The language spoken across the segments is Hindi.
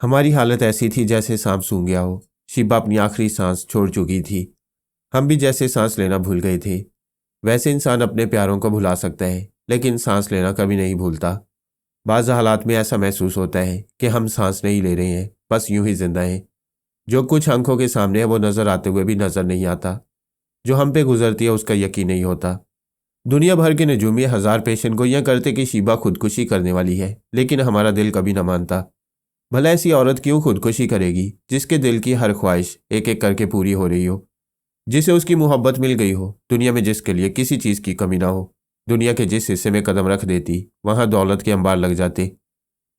हमारी हालत ऐसी थी जैसे सांप सूंघ गया हो। शिबा अपनी आखिरी सांस छोड़ चुकी थी। हम भी जैसे सांस लेना भूल गए थे। वैसे इंसान अपने प्यारों को भुला सकता है, लेकिन सांस लेना कभी नहीं भूलता। बाज़ हालात में ऐसा महसूस होता है कि हम सांस नहीं ले रहे हैं, बस यूं ही जिंदा हैं। जो कुछ आंखों के सामने है वो नज़र आते हुए भी नज़र नहीं आता। जो हम पे गुजरती है उसका यकीन नहीं होता। दुनिया भर के नजूम ये हज़ार पेशन गोइयां करते कि शिबा खुदकुशी करने वाली है, लेकिन हमारा दिल कभी न मानता। भला ऐसी औरत क्यों खुदकुशी करेगी जिसके दिल की हर ख्वाहिश एक एक करके पूरी हो रही हो, जिसे उसकी मोहब्बत मिल गई हो, दुनिया में जिसके लिए किसी चीज़ की कमी ना हो। दुनिया के जिस हिस्से में कदम रख देती वहां दौलत के अंबार लग जाते।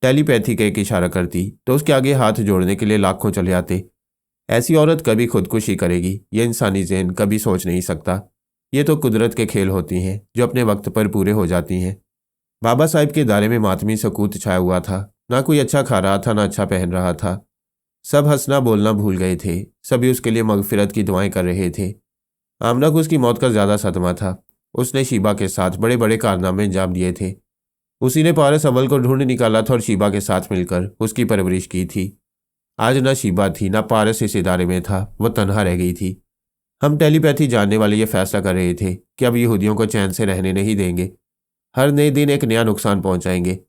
टेलीपैथी का एक इशारा करती तो उसके आगे हाथ जोड़ने के लिए लाखों चले आते। ऐसी औरत कभी खुदकुशी करेगी ये इंसानी जहन कभी सोच नहीं सकता। ये तो कुदरत के खेल होती हैं जो अपने वक्त पर पूरे हो जाती हैं। बाबा साहिब के दायरे में मातमी सकूत छाया हुआ था। ना कोई अच्छा खा रहा था, ना अच्छा पहन रहा था। सब हंसना बोलना भूल गए थे। सभी उसके लिए मगफिरत की दुआएं कर रहे थे। आमना को उसकी मौत का ज़्यादा सदमा था। उसने शीबा के साथ बड़े बड़े कारनामे अंजाम दिए थे। उसी ने पारस अव्वल को ढूंढ निकाला था और शीबा के साथ मिलकर उसकी परवरिश की थी। आज ना शीबा थी, ना पारस इस इदारे में था, वह तनहा रह गई थी। हम टेलीपैथी जानने वाले ये फैसला कर रहे थे कि अब यहूदियों को चैन से रहने नहीं देंगे। हर नए दिन एक नया नुकसान पहुंचाएंगे।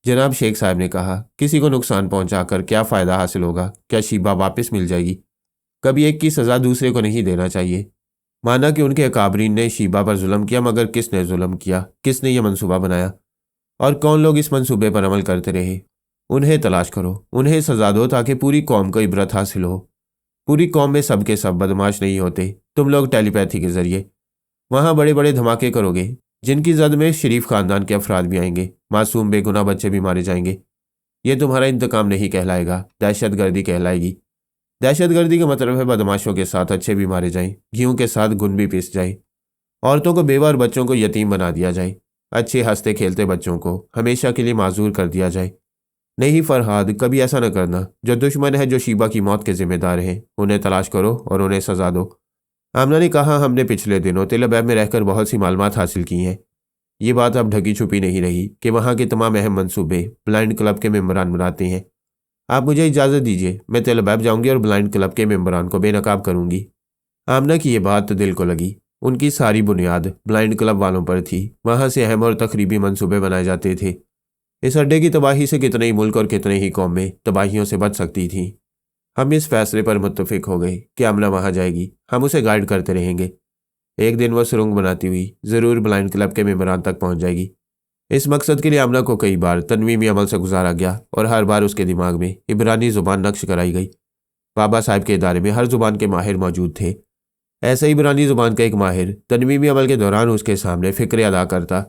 जनाब शेख साहब ने कहा, किसी को नुकसान पहुंचाकर क्या फ़ायदा हासिल होगा? क्या शीबा वापस मिल जाएगी? कभी एक की सज़ा दूसरे को नहीं देना चाहिए। माना कि उनके अकाबरीन ने शीबा पर जुल्म किया, मगर किसने जुल्म किया? किसने यह मंसूबा बनाया? और कौन लोग इस मंसूबे पर अमल करते रहे? उन्हें तलाश करो, उन्हें सजा दो ताकि पूरी कौम को इबरत हासिल हो। पूरी कौम में सब के सब बदमाश नहीं होते। तुम लोग टेलीपैथी के जरिए वहाँ बड़े बड़े धमाके करोगे जिनकी जद में शरीफ खानदान के अफराद भी आएंगे, मासूम बेगुनाह बच्चे भी मारे जाएंगे। ये तुम्हारा इंतकाम नहीं कहलाएगा, दहशतगर्दी कहलाएगी। दहशतगर्दी का मतलब है बदमाशों के साथ अच्छे भी मारे जाएं, घीव के साथ गुन भी पीस जाए, औरतों को बेवा और बच्चों को यतीम बना दिया जाए, अच्छे हंसते खेलते बच्चों को हमेशा के लिए माजूर कर दिया जाए। नहीं फरहाद, कभी ऐसा न करना। जो दुश्मन है, जो शीबा की मौत के जिम्मेदार हैं, उन्हें तलाश करो और उन्हें सजा दो। आमना ने कहा, हमने पिछले दिनों तेलबैब में रहकर बहुत सी मालूमात हासिल की हैं। ये बात अब ढकी छुपी नहीं रही कि वहाँ के तमाम अहम मंसूबे ब्लाइंड क्लब के मेम्बरान बनाते हैं। आप मुझे इजाज़त दीजिए, मैं तेलबैब जाऊंगी और ब्लाइंड क्लब के मेम्बरान को बेनकाब करूंगी। आमना की ये बात तो दिल को लगी। उनकी सारी बुनियाद ब्लाइंड क्लब वालों पर थी। वहाँ से अहम और तकरीबी मंसूबे बनाए जाते थे। इस अड्डे की तबाही से कितने ही मुल्क और कितने ही कौमें तबाहियों से बच सकती थीं। हम इस फैसले पर मुत्तफिक हो गए कि आमना वहाँ जाएगी, हम उसे गाइड करते रहेंगे। एक दिन वह सुरंग बनाती हुई ज़रूर ब्लाइंड क्लब के मेम्बरान तक पहुँच जाएगी। इस मकसद के लिए आमना को कई बार तनवीमी अमल से गुजारा गया और हर बार उसके दिमाग में इब्रानी ज़ुबान नक्श कराई गई। बाबा साहब के इदारे में हर ज़ुबान के माहिर मौजूद थे। ऐसे ही इब्रानी ज़ुबान का एक माहिर तनवीमी अमल के दौरान उसके सामने फ़िक्र अदा करता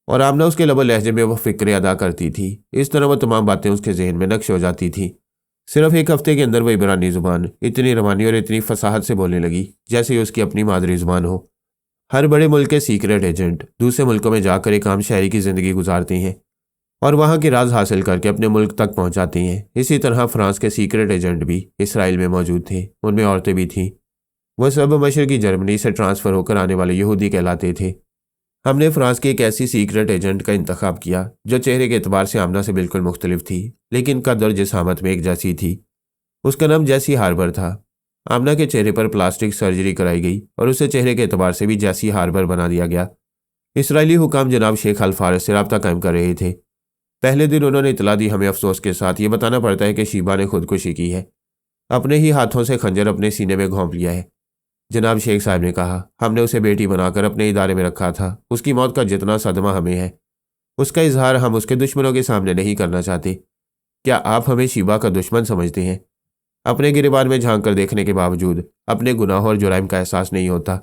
और आमना उसके लबो लहजे में वह फ़िक्र अदा करती थी। इस तरह वह तमाम बातें उसके जहन में नक्श हो जाती थी। सिर्फ एक हफ्ते के अंदर वह इब्रानी ज़ुबान इतनी रवानी और इतनी फसाहत से बोलने लगी जैसे ही उसकी अपनी मादरी ज़ुबान हो। हर बड़े मुल्क के सीक्रेट एजेंट दूसरे मुल्कों में जाकर एक आम शहरी की ज़िंदगी गुजारते हैं और वहाँ के राज हासिल करके अपने मुल्क तक पहुँचाते हैं। इसी तरह फ्रांस के सीक्रेट एजेंट भी इसराइल में मौजूद थे। उनमें औरतें भी थीं। वह सब मशरकी जर्मनी से ट्रांसफ़र होकर आने वाले यहूदी कहलाते थे। हमने फ्रांस की एक ऐसी सीक्रेट एजेंट का इंतखाब किया जो चेहरे के एतबार से आमना से बिल्कुल मुख्तलिफ थी, लेकिन कद और जिसामत में एक जैसी थी। उसका नाम जैसी हार्बर था। आमना के चेहरे पर प्लास्टिक सर्जरी कराई गई और उसे चेहरे के एतबार से भी जैसी हार्बर बना दिया गया। इसराइली हुकाम जनाब शेख अल फारस से रब्ता कायम कर रहे थे। पहले दिन उन्होंने इतला दी। हमें अफसोस के साथ ये बताना पड़ता है कि शीबा ने खुदकुशी की है। अपने ही हाथों से खंजर अपने सीने में घोंप लिया है। जनाब शेख साहब ने कहा, हमने उसे बेटी बनाकर अपने इदारे में रखा था। उसकी मौत का जितना सदमा हमें है, उसका इजहार हम उसके दुश्मनों के सामने नहीं करना चाहते। क्या आप हमें शीबा का दुश्मन समझते हैं? अपने गिरबान में झांक कर देखने के बावजूद अपने गुनाहों और जुराइम का एहसास नहीं होता।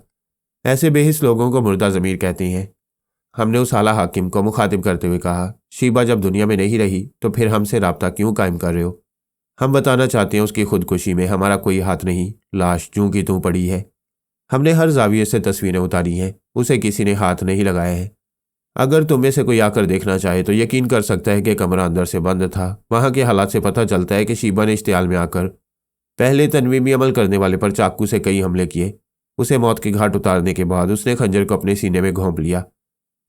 ऐसे बेहिस लोगों को मुर्दा ज़मीर कहते हैं। हमने उस आला हाकिम को मुखातिब करते हुए कहा, शीबा जब दुनिया में नहीं रही तो फिर हमसे रब्ता क्यों कायम कर रहे हो? हम बताना चाहते हैं उसकी खुदकुशी में हमारा कोई हाथ नहीं। लाश जूं की तूं पड़ी है। हमने हर जाविये से तस्वीरें उतारी हैं। उसे किसी ने हाथ नहीं लगाया है। अगर तुम में से कोई आकर देखना चाहे तो यकीन कर सकता है कि कमरा अंदर से बंद था। वहाँ के हालात से पता चलता है कि शीबा ने इश्तियाल में आकर पहले तनवीमी अमल करने वाले पर चाकू से कई हमले किए। उसे मौत के घाट उतारने के बाद उसने खंजर को अपने सीने में घोंप लिया।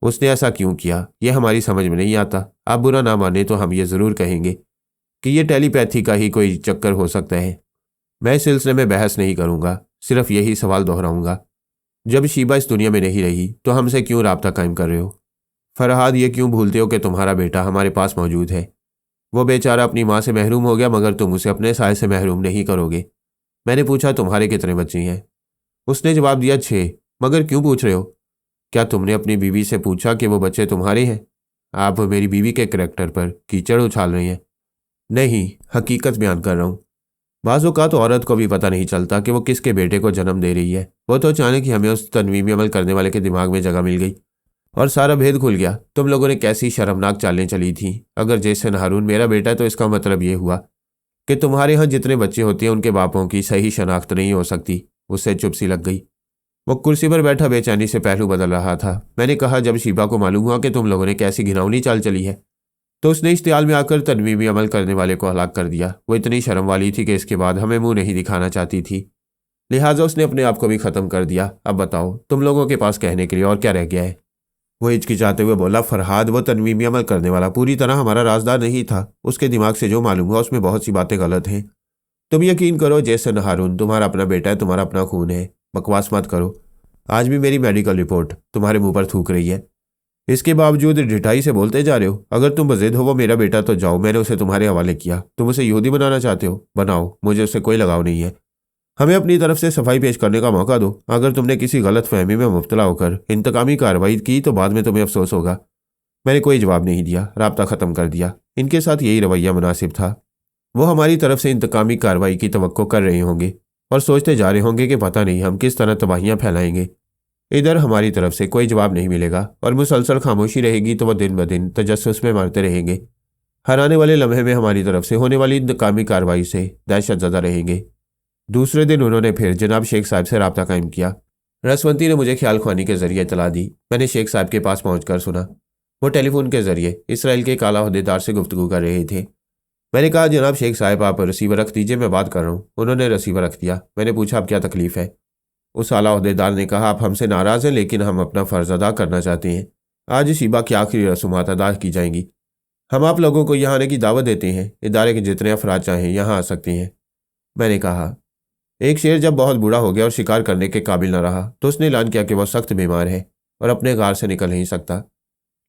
उसने ऐसा क्यों किया, यह हमारी समझ में नहीं आता। आप बुरा ना माने तो हम ये ज़रूर कहेंगे कि ये टेलीपैथी का ही कोई चक्कर हो सकता है। मैं इस सिलसिले में बहस नहीं करूँगा, सिर्फ यही सवाल दोहराऊंगा, जब शीबा इस दुनिया में नहीं रही तो हमसे क्यों राब्ता कायम कर रहे हो? फरहाद, ये क्यों भूलते हो कि तुम्हारा बेटा हमारे पास मौजूद है? वो बेचारा अपनी माँ से महरूम हो गया, मगर तुम उसे अपने साय से महरूम नहीं करोगे। मैंने पूछा, तुम्हारे कितने बच्चे हैं? उसने जवाब दिया, 6। मगर क्यों पूछ रहे हो? क्या तुमने अपनी बीवी से पूछा कि वो बच्चे तुम्हारे हैं? आप मेरी बीवी के करैक्टर पर कीचड़ उछाल रही हैं। नहीं, हकीकत बयान कर रहा हूँ। बाज़ औक़ात तो औरत को भी पता नहीं चलता कि वो किसके बेटे को जन्म दे रही है। वो तो अचानक ही हमें उस तनवीमी अमल करने वाले के दिमाग में जगह मिल गई और सारा भेद खुल गया। तुम लोगों ने कैसी शर्मनाक चालें चली थी। अगर जैसन हारून मेरा बेटा है तो इसका मतलब ये हुआ कि तुम्हारे यहाँ जितने बच्चे होते हैं उनके बापों की सही शनाख्त नहीं हो सकती। उससे चुप सी लग गई। वो कुर्सी पर बैठा बेचैनी से पहलू बदल रहा था। मैंने कहा, जब शीबा को मालूम हुआ कि तुम लोगों ने कैसी घिनौनी चाल चली है तो उसने इश्तियाल में आकर तनवीमी अमल करने वाले को हलाक कर दिया। वो इतनी शर्म वाली थी कि इसके बाद हमें मुंह नहीं दिखाना चाहती थी, लिहाजा उसने अपने आप को भी ख़त्म कर दिया। अब बताओ, तुम लोगों के पास कहने के लिए और क्या रह गया है? वो हिचकिचाते हुए बोला, फरहाद, वो तनवीमी अमल करने वाला पूरी तरह हमारा राजदार नहीं था। उसके दिमाग से जो मालूम हुआ उसमें बहुत सी बातें गलत हैं। तुम यकीन करो जैसन हारून तुम्हारा अपना बेटा है, तुम्हारा अपना खून है। बकवास मत करो। आज भी मेरी मेडिकल रिपोर्ट तुम्हारे मुंह पर थूक रही है, इसके बावजूद ढिठाई से बोलते जा रहे हो। अगर तुम बज़िद हो वो मेरा बेटा तो जाओ, मैंने उसे तुम्हारे हवाले किया। तुम उसे यहूदी बनाना चाहते हो, बनाओ, मुझे उससे कोई लगाव नहीं है। हमें अपनी तरफ से सफाई पेश करने का मौका दो। अगर तुमने किसी गलत फहमी में मुब्तला होकर इंतकामी कार्रवाई की तो बाद में तुम्हें अफसोस होगा। मैंने कोई जवाब नहीं दिया, राब्ता ख़त्म कर दिया। इनके साथ यही रवैया मुनासिब था। वो हमारी तरफ से इंतकामी कार्रवाई की तवक्को कर रहे होंगे और सोचते जा रहे होंगे कि पता नहीं हम किस तरह तबाहियाँ फैलाएंगे। इधर हमारी तरफ से कोई जवाब नहीं मिलेगा और मुसलसल खामोशी रहेगी तो वह दिन ब दिन तजस्सुस में मरते रहेंगे। हर आने वाले लम्हे में हमारी तरफ से होने वाली इंतकामी कार्रवाई से दहशत ज़दा रहेंगे। दूसरे दिन उन्होंने फिर जनाब शेख साहब से रब्ता कायम किया। रसवंती ने मुझे ख्याल ख्वानी के जरिए इतला दी। मैंने शेख साहब के पास पहुंचकर सुना। वो टेलीफोन के जरिए इसराइल के एक आला ओहदेदार से गुफ्तगू कर रहे थे। मैंने कहा, जनाब शेख साहब, आप रसीवर रख दीजिए, मैं बात कर रहा हूँ। उन्होंने रसीवर रख दिया। मैंने पूछा, अब क्या तकलीफ़ है? उस आला ओहदेदार ने कहा, आप हमसे नाराज़ हैं लेकिन हम अपना फ़र्ज़ अदा करना चाहते हैं। आज शीबा की आखिरी रसूमात अदा की जाएंगी। हम आप लोगों को यहाँ आने की दावत देते हैं। इदारे के जितने अफराद चाहें यहाँ आ सकते हैं। मैंने कहा, एक शेर जब बहुत बूढ़ा हो गया और शिकार करने के काबिल न रहा तो उसने ऐलान किया कि वह सख्त बीमार है और अपने गार से निकल नहीं सकता,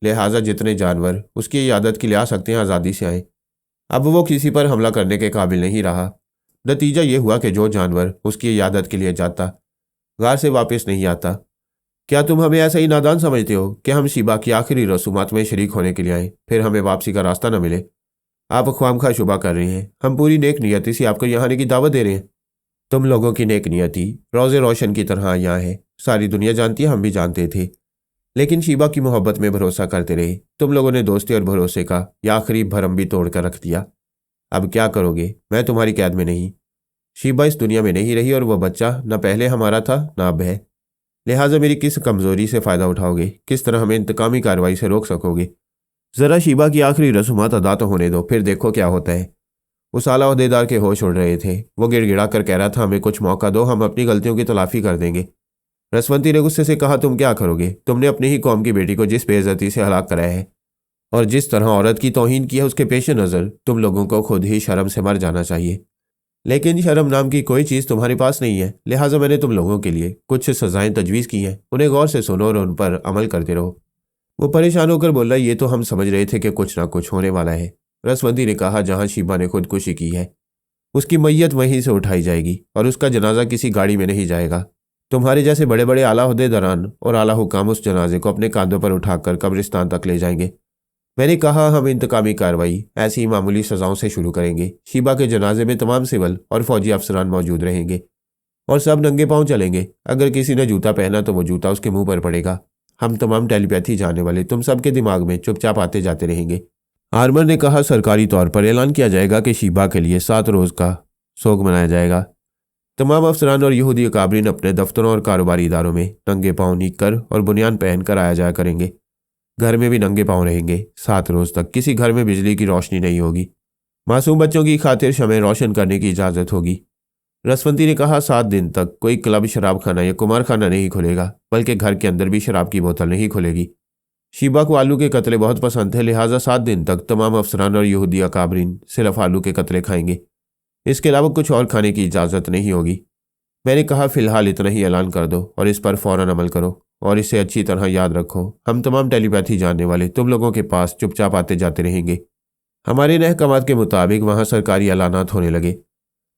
लिहाजा जितने जानवर उसकी इयादत के लिए आ सकते हैं आज़ादी से आए। अब वो किसी पर हमला करने के काबिल नहीं रहा। नतीजा ये हुआ कि जो जानवर उसकी इयादत के लिए जाता गार से वापस नहीं आता। क्या तुम हमें ऐसा ही नादान समझते हो कि हम शीबा की आखिरी रसूमात में शरीक होने के लिए आए, फिर हमें वापसी का रास्ता न मिले? आप ख्वामखा शुबा कर रहे हैं। हम पूरी नेक नियति से आपको यहाँ आने की दावत दे रहे हैं। तुम लोगों की नेक नियति रोज़े रोशन की तरह यहाँ है, सारी दुनिया जानती है, हम भी जानते थे, लेकिन शीबा की मोहब्बत में भरोसा करते रहे। तुम लोगों ने दोस्ती और भरोसे का यह आखिरी भरम भी तोड़ कर रख दिया। अब क्या करोगे? मैं तुम्हारी कैद में नहीं। शीबा इस दुनिया में नहीं रही और वह बच्चा न पहले हमारा था न अब है, लिहाजा मेरी किस कमज़ोरी से फ़ायदा उठाओगे? किस तरह हमें इंतकामी कार्रवाई से रोक सकोगे? ज़रा शीबा की आखिरी रसूमात अदा तो होने दो, फिर देखो क्या होता है। उस आला ओहदेदार के होश उड़ रहे थे। वो गिड़गिड़ा कर कह रहा था, हमें कुछ मौका दो, हम अपनी गलतियों की तलाफ़ी कर देंगे। रसवंती ने गुस्से से कहा, तुम क्या करोगे? तुमने अपनी ही कौम की बेटी को जिस बेइज्जती से हलाक कराया है और जिस तरह औरत की तौहीन की है, उसके पेश नज़र तुम लोगों को खुद ही शर्म से मर जाना चाहिए। लेकिन शर्म नाम की कोई चीज़ तुम्हारे पास नहीं है, लिहाजा मैंने तुम लोगों के लिए कुछ सज़ाएं तजवीज़ की हैं। उन्हें गौर से सुनो और उन पर अमल करते रहो। वो परेशान होकर बोला, ये तो हम समझ रहे थे कि कुछ ना कुछ होने वाला है। रसवंती ने कहा, जहाँ शीबा ने खुदकुशी की है उसकी मैयत वहीं से उठाई जाएगी और उसका जनाजा किसी गाड़ी में नहीं जाएगा। तुम्हारे जैसे बड़े बड़े आला ओहदेदारान और आला हुकाम उस जनाजे को अपने कांधों पर उठाकर कब्रिस्तान तक ले जाएंगे। मैंने कहा, हम इंतकामी कार्रवाई ऐसी ही मामूली सज़ाओं से शुरू करेंगे। शीबा के जनाजे में तमाम सिविल और फौजी अफसरान मौजूद रहेंगे और सब नंगे पाँव चलेंगे। अगर किसी ने जूता पहना तो वो जूता उसके मुंह पर पड़ेगा। हम तमाम टेलीपैथी जाने वाले तुम सबके दिमाग में चुपचाप आते जाते रहेंगे। आर्मर ने कहा, सरकारी तौर पर ऐलान किया जाएगा कि शीबा के लिए 7 रोज़ का सोग मनाया जाएगा। तमाम अफसरान और यहूदी अकाबरीन अपने दफ्तरों और कारोबारी इदारों में नंगे पाँव नीकर और बुनियान पहन कर आया जाया करेंगे। घर में भी नंगे पाँव रहेंगे। 7 रोज़ तक किसी घर में बिजली की रोशनी नहीं होगी। मासूम बच्चों की खातिर शमें रोशन करने की इजाज़त होगी। रसवंती ने कहा, 7 दिन तक कोई क्लब, शराब खाना या कुमार खाना नहीं खुलेगा, बल्कि घर के अंदर भी शराब की बोतल नहीं खुलेगी। शीबा को आलू के कतले बहुत पसंद थे, लिहाजा 7 दिन तक तमाम अफसरान और यहूदी अकाबरीन सिर्फ आलू के कतले खाएंगे। इसके अलावा कुछ और खाने की इजाज़त नहीं होगी। मैंने कहा, फ़िलहाल इतना ही ऐलान कर दो और इस पर फ़ौरन अमल करो, और इसे अच्छी तरह याद रखो, हम तमाम टेलीपैथी जानने वाले तुम लोगों के पास चुपचाप आते जाते रहेंगे। हमारे इन अहकामात के मुताबिक वहाँ सरकारी ऐलानात होने लगे।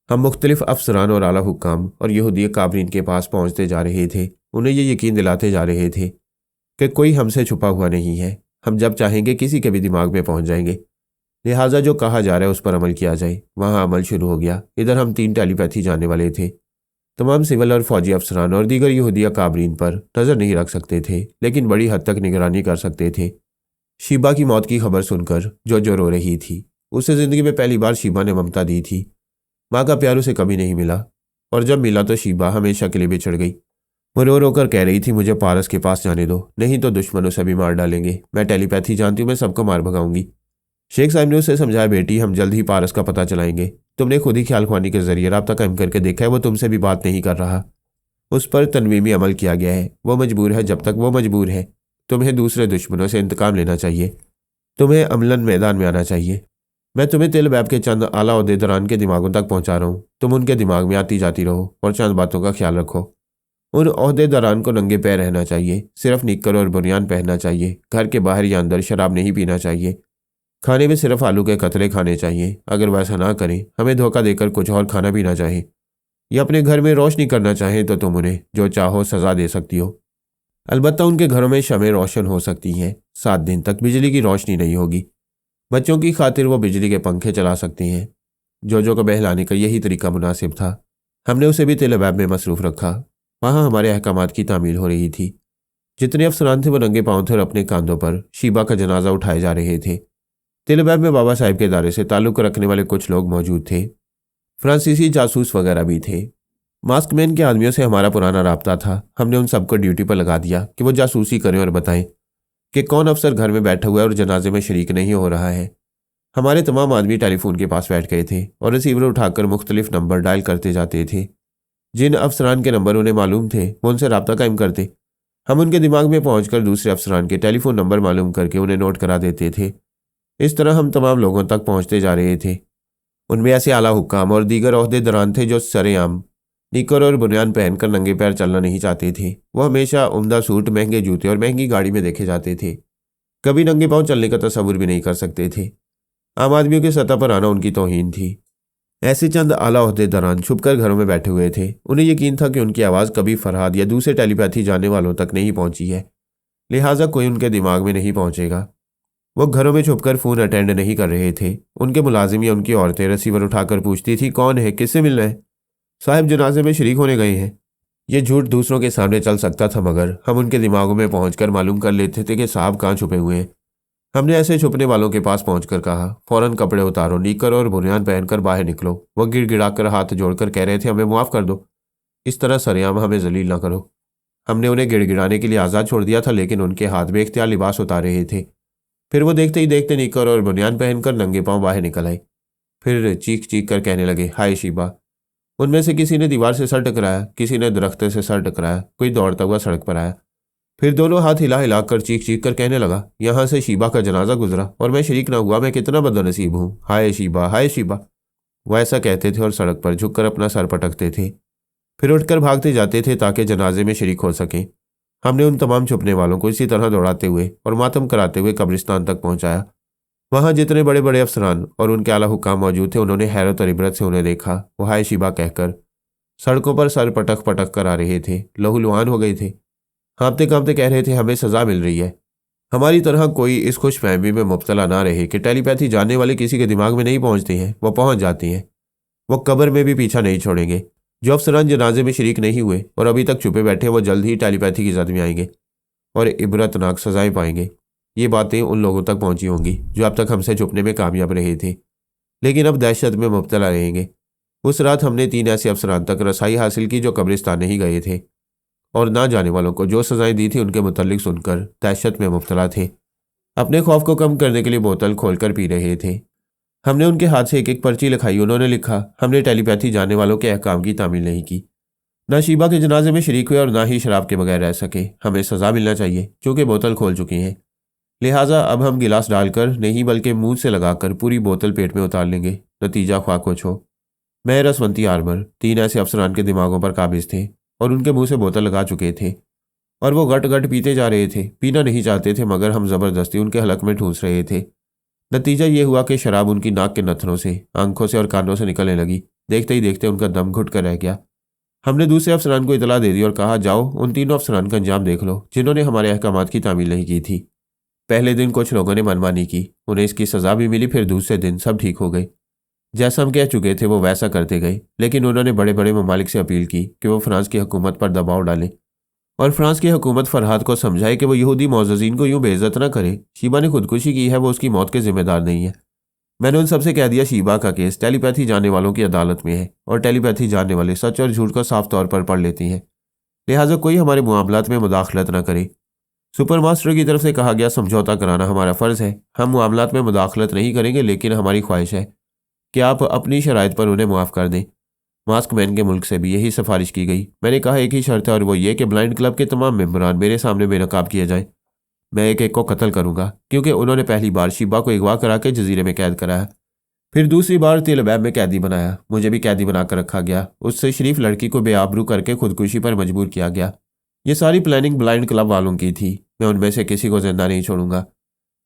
हम मुख्तलिफ अफसरान और आला हुक्काम और यहूदी काबरीन के पास पहुँचते जा रहे थे। उन्हें ये यकीन दिलाते जा रहे थे कि कोई हमसे छुपा हुआ नहीं है, हम जब चाहेंगे किसी के भी दिमाग में पहुँच जाएंगे। लिहाजा जो कहा जा रहा है उस पर अमल किया जाए। वहाँ अमल शुरू हो गया। इधर हम 3 टेलीपैथी जानने वाले थे। तमाम सिविल और फौजी अफसरान और दीगर यहूदी काबरीन पर नज़र नहीं रख सकते थे, लेकिन बड़ी हद तक निगरानी कर सकते थे। शीबा की मौत की खबर सुनकर जो रो रही थी, उसे ज़िंदगी में पहली बार शीबा ने ममता दी थी। माँ का प्यार उसे कभी नहीं मिला, और जब मिला तो शीबा हमेशा के लिए बिछड़ गई। वो रो रो कर कह रही थी, मुझे पारस के पास जाने दो, नहीं तो दुश्मन उसे भी मार डालेंगे। मैं टेलीपैथी जानती हूँ, मैं सबको मार भगाऊंगी। शेख साहब ने उसे समझाया, बेटी हम जल्द ही पारस का पता चलाएंगे। तुमने खुद ही ख्याल ख्वानी के जरिए राब्ता कायम करके देखा है, वो तुमसे भी बात नहीं कर रहा। उस पर तनवीमी अमल किया गया है। वो मजबूर है। जब तक वो मजबूर है, तुम्हें दूसरे दुश्मनों से इंतकाम लेना चाहिए। तुम्हें अमलन मैदान में आना चाहिए। मैं तुम्हें तिल बैब के चंद आला ओहदेदारान के दिमागों तक पहुंचा रहा हूँ। तुम उनके दिमाग में आती जाती रहो और चंद बातों का ख्याल रखो। उन ओहदेदारान को नंगे पैर रहना चाहिए, सिर्फ निक्कर और बुनियान पहनना चाहिए। घर के बाहर या अंदर शराब नहीं पीना चाहिए। खाने में सिर्फ आलू के कतले खाने चाहिए। अगर वैसा ना करें, हमें धोखा देकर कुछ और खाना भी ना चाहें, या अपने घर में रोशनी करना चाहें, तो तुम उन्हें जो चाहो सज़ा दे सकती हो। अलबत्ता उनके घरों में शमें रोशन हो सकती हैं। 7 दिन तक बिजली की रोशनी नहीं होगी। बच्चों की खातिर वो बिजली के पंखे चला सकते हैं। जो को बहलाने का यही तरीका मुनासिब था। हमने उसे भी तिल बैब में मसरूफ़ रखा। वहाँ हमारे अहकामात की तामील हो रही थी। जितने अफसरान थे वो नंगे पाँव थे और अपने कांधों पर शीबा का जनाजा उठाए जा रहे थे। तिल बैब में बाबा साहब के इदारे से ताल्लुक़ रखने वाले कुछ लोग मौजूद थे। फ्रांसीसी जासूस वगैरह भी थे। मास्कमैन के आदमियों से हमारा पुराना राब्ता था। हमने उन सबको ड्यूटी पर लगा दिया कि वो जासूसी करें और बताएं कि कौन अफसर घर में बैठा हुआ है और जनाजे में शरीक नहीं हो रहा है। हमारे तमाम आदमी टेलीफोन के पास बैठ गए थे और रिसीवर उठाकर मुख्तलिफ नंबर डायल करते जाते थे। जिन अफसरान के नंबर उन्हें मालूम थे वो उनसे राब्ता कायम करते। हम उनके दिमाग में पहुंचकर दूसरे अफसरान के टेलीफोन नंबर मालूम करके उन्हें नोट करा देते थे। इस तरह हम तमाम लोगों तक पहुंचते जा रहे थे। उनमें ऐसे आला हुक्काम और दीगर ओहदेदारान थे जो सरेआम निकर और बुनियान पहनकर नंगे पैर चलना नहीं चाहते थे। वो हमेशा उम्दा सूट, महंगे जूते और महंगी गाड़ी में देखे जाते थे। कभी नंगे पांव चलने का तस्वुर भी नहीं कर सकते थे। आम आदमियों की सतह पर आना उनकी तौहीन थी। ऐसे चंद आला ओहदेदारान छुपकर घरों में बैठे हुए थे। उन्हें यकीन था कि उनकी आवाज़ कभी फरहाद या दूसरे टेलीपैथी जानने वालों तक नहीं पहुंची है, लिहाजा कोई उनके दिमाग में नहीं पहुंचेगा। वो घरों में छुपकर फ़ोन अटेंड नहीं कर रहे थे। उनके मुलाजिम या उनकी औरतें रिसीवर उठाकर पूछती थी, कौन है, किससे मिलना है? साहिब जनाजे में शरीक होने गए हैं। ये झूठ दूसरों के सामने चल सकता था, मगर हम उनके दिमागों में पहुंचकर मालूम कर लेते थे कि साहब कहाँ छुपे हुए हैं। हमने ऐसे छुपने वालों के पास पहुंचकर कहा, फ़ौरन कपड़े उतारो, नीकर और बुनियान पहनकर बाहर निकलो। वो गिड़गिड़ाकर हाथ जोड़कर कह रहे थे, हमें माफ़ कर दो, इस तरह सरेआम हमें जलील ना करो। हमने उन्हें गिड़गिड़ाने के लिए आज़ाद छोड़ दिया था, लेकिन उनके हाथ बेख्तियार लिबास उतार रहे थे। फिर वो देखते ही देखते निकर और बुनियान पहनकर नंगे पांव बाहर निकल आए। फिर चीख चीख कर कहने लगे, हाय शीबा। उनमें से किसी ने दीवार से सर टकराया, किसी ने दरख्त से सर टकराया, कोई दौड़ता हुआ सड़क पर आया। फिर दोनों हाथ हिला हिला कर चीख चीख कर कहने लगा, यहाँ से शीबा का जनाजा गुजरा और मैं शरीक ना हुआ, मैं कितना बदनसीब हूँ, हाय शीबा, हाय शीबा। वो ऐसा कहते थे और सड़क पर झुककर अपना सर पटकते थे। फिर उठकर भागते जाते थे ताकि जनाजे में शरीक हो सकें। हमने उन तमाम छुपने वालों को इसी तरह दौड़ाते हुए और मातम कराते हुए कब्रिस्तान तक पहुंचाया। वहां जितने बड़े बड़े अफसरान और उनके आला हुक्काम मौजूद थे, उन्होंने हैरत और इबरत से उन्हें देखा। वो हाय शीबा कहकर सड़कों पर सर पटक पटक कर आ रहे थे, लहूलुहान हो गए थे, हाँपते कांपते कह रहे थे, हमें सज़ा मिल रही है। हमारी तरह कोई इस खुशफहमी में मुब्तला ना रहे कि टेलीपैथी जानने वाले किसी के दिमाग में नहीं पहुंचते हैं, वो पहुंच जाती हैं। वो कब्र में भी पीछा नहीं छोड़ेंगे। जो अफसरान जनाजे में शरीक नहीं हुए और अभी तक छुपे बैठे, वो जल्द ही टेलीपैथी की जद में आएंगे और इबरतनाक सजाएं पाएंगे। ये बातें उन लोगों तक पहुंची होंगी जो अब तक हमसे छुपने में कामयाब रहे थे, लेकिन अब दहशत में मुब्तला रहेंगे। उस रात हमने 3 ऐसे अफसरान तक रसाई हासिल की जो कब्रिस्तान नहीं गए थे, और ना जाने वालों को जो सजाएं दी थी उनके मुतल्लिक सुनकर दहशत में मुब्तला थे। अपने खौफ को कम करने के लिए बोतल खोलकर पी रहे थे। हमने उनके हाथ से एक एक पर्ची लिखाई। उन्होंने लिखा, हमने टेलीपैथी जानने वालों के अहकाम की तामील नहीं की, ना शीबा के जनाजे में शरीक हुए और ना ही शराब के बगैर रह सके। हमें सज़ा मिलना चाहिए, चूँकि बोतल खोल चुकी हैं। लिहाजा अब हम गिलास डालकर नहीं बल्कि मुंह से लगाकर पूरी बोतल पेट में उतार लेंगे। नतीजा ख्वाह कुछ हो। मैं, रसवंती, आर्मर, 3 ऐसे अफसरान के दिमागों पर काबिज थे और उनके मुंह से बोतल लगा चुके थे और वो गट गट पीते जा रहे थे। पीना नहीं चाहते थे मगर हम जबरदस्ती उनके हलक में ठूस रहे थे। नतीजा ये हुआ कि शराब उनकी नाक के नथनों से, आंखों से और कानों से निकलने लगी। देखते ही देखते उनका दम घुट कर रह गया। हमने दूसरे अफसरान को इतला दे दी और कहा, जाओ उन तीनों अफसरान का अंजाम देख लो जिन्होंने हमारे अहकामात की तामील नहीं की थी। पहले दिन कुछ लोगों ने मनमानी की, उन्हें इसकी सजा भी मिली। फिर दूसरे दिन सब ठीक हो गए। जैसा हम कह चुके थे वो वैसा करते गए, लेकिन उन्होंने बड़े बड़े ममालिक से अपील की कि वो फ्रांस की हुकूमत पर दबाव डालें और फ्रांस की हुकूमत फरहाद को समझाए कि वो यहूदी मोअज़्ज़ज़ीन को यूं बेइज्जत न करे। शीबा ने खुदकुशी की है, वो उसकी मौत के जिम्मेदार नहीं है। मैंने उन सबसे कह दिया, शीबा का केस टेलीपैथी जानने वालों की अदालत में है और टेलीपैथी जानने वाले सच और झूठ को साफ तौर पर पढ़ लेती हैं। लिहाजा कोई हमारे मामलात में मुदाखलत न करे। सुपर मास्टर की तरफ से कहा गया, समझौता कराना हमारा फ़र्ज़ है। हम मामलात में मुदाखलत नहीं करेंगे, लेकिन हमारी ख्वाहिश है कि आप अपनी शराइत पर उन्हें मुआफ़ कर दें। मास्क मैन के मुल्क से भी यही सिफारिश की गई। मैंने कहा, एक ही शर्त है और वो ये कि ब्लाइंड क्लब के तमाम मेंबरान मेरे सामने बेनकाब किए जाएं। मैं एक एक को कत्ल करूंगा, क्योंकि उन्होंने पहली बार शीबा को अगवा करा के जजीरे में कैद कराया, फिर दूसरी बार तिलबैब में कैदी बनाया। मुझे भी कैदी बनाकर रखा गया। उससे शरीफ लड़की को बेआबरू करके खुदकुशी पर मजबूर किया गया। ये सारी प्लानिंग ब्लाइंड क्लब वालों की थी। मैं उनमें से किसी को जिंदा नहीं छोड़ूंगा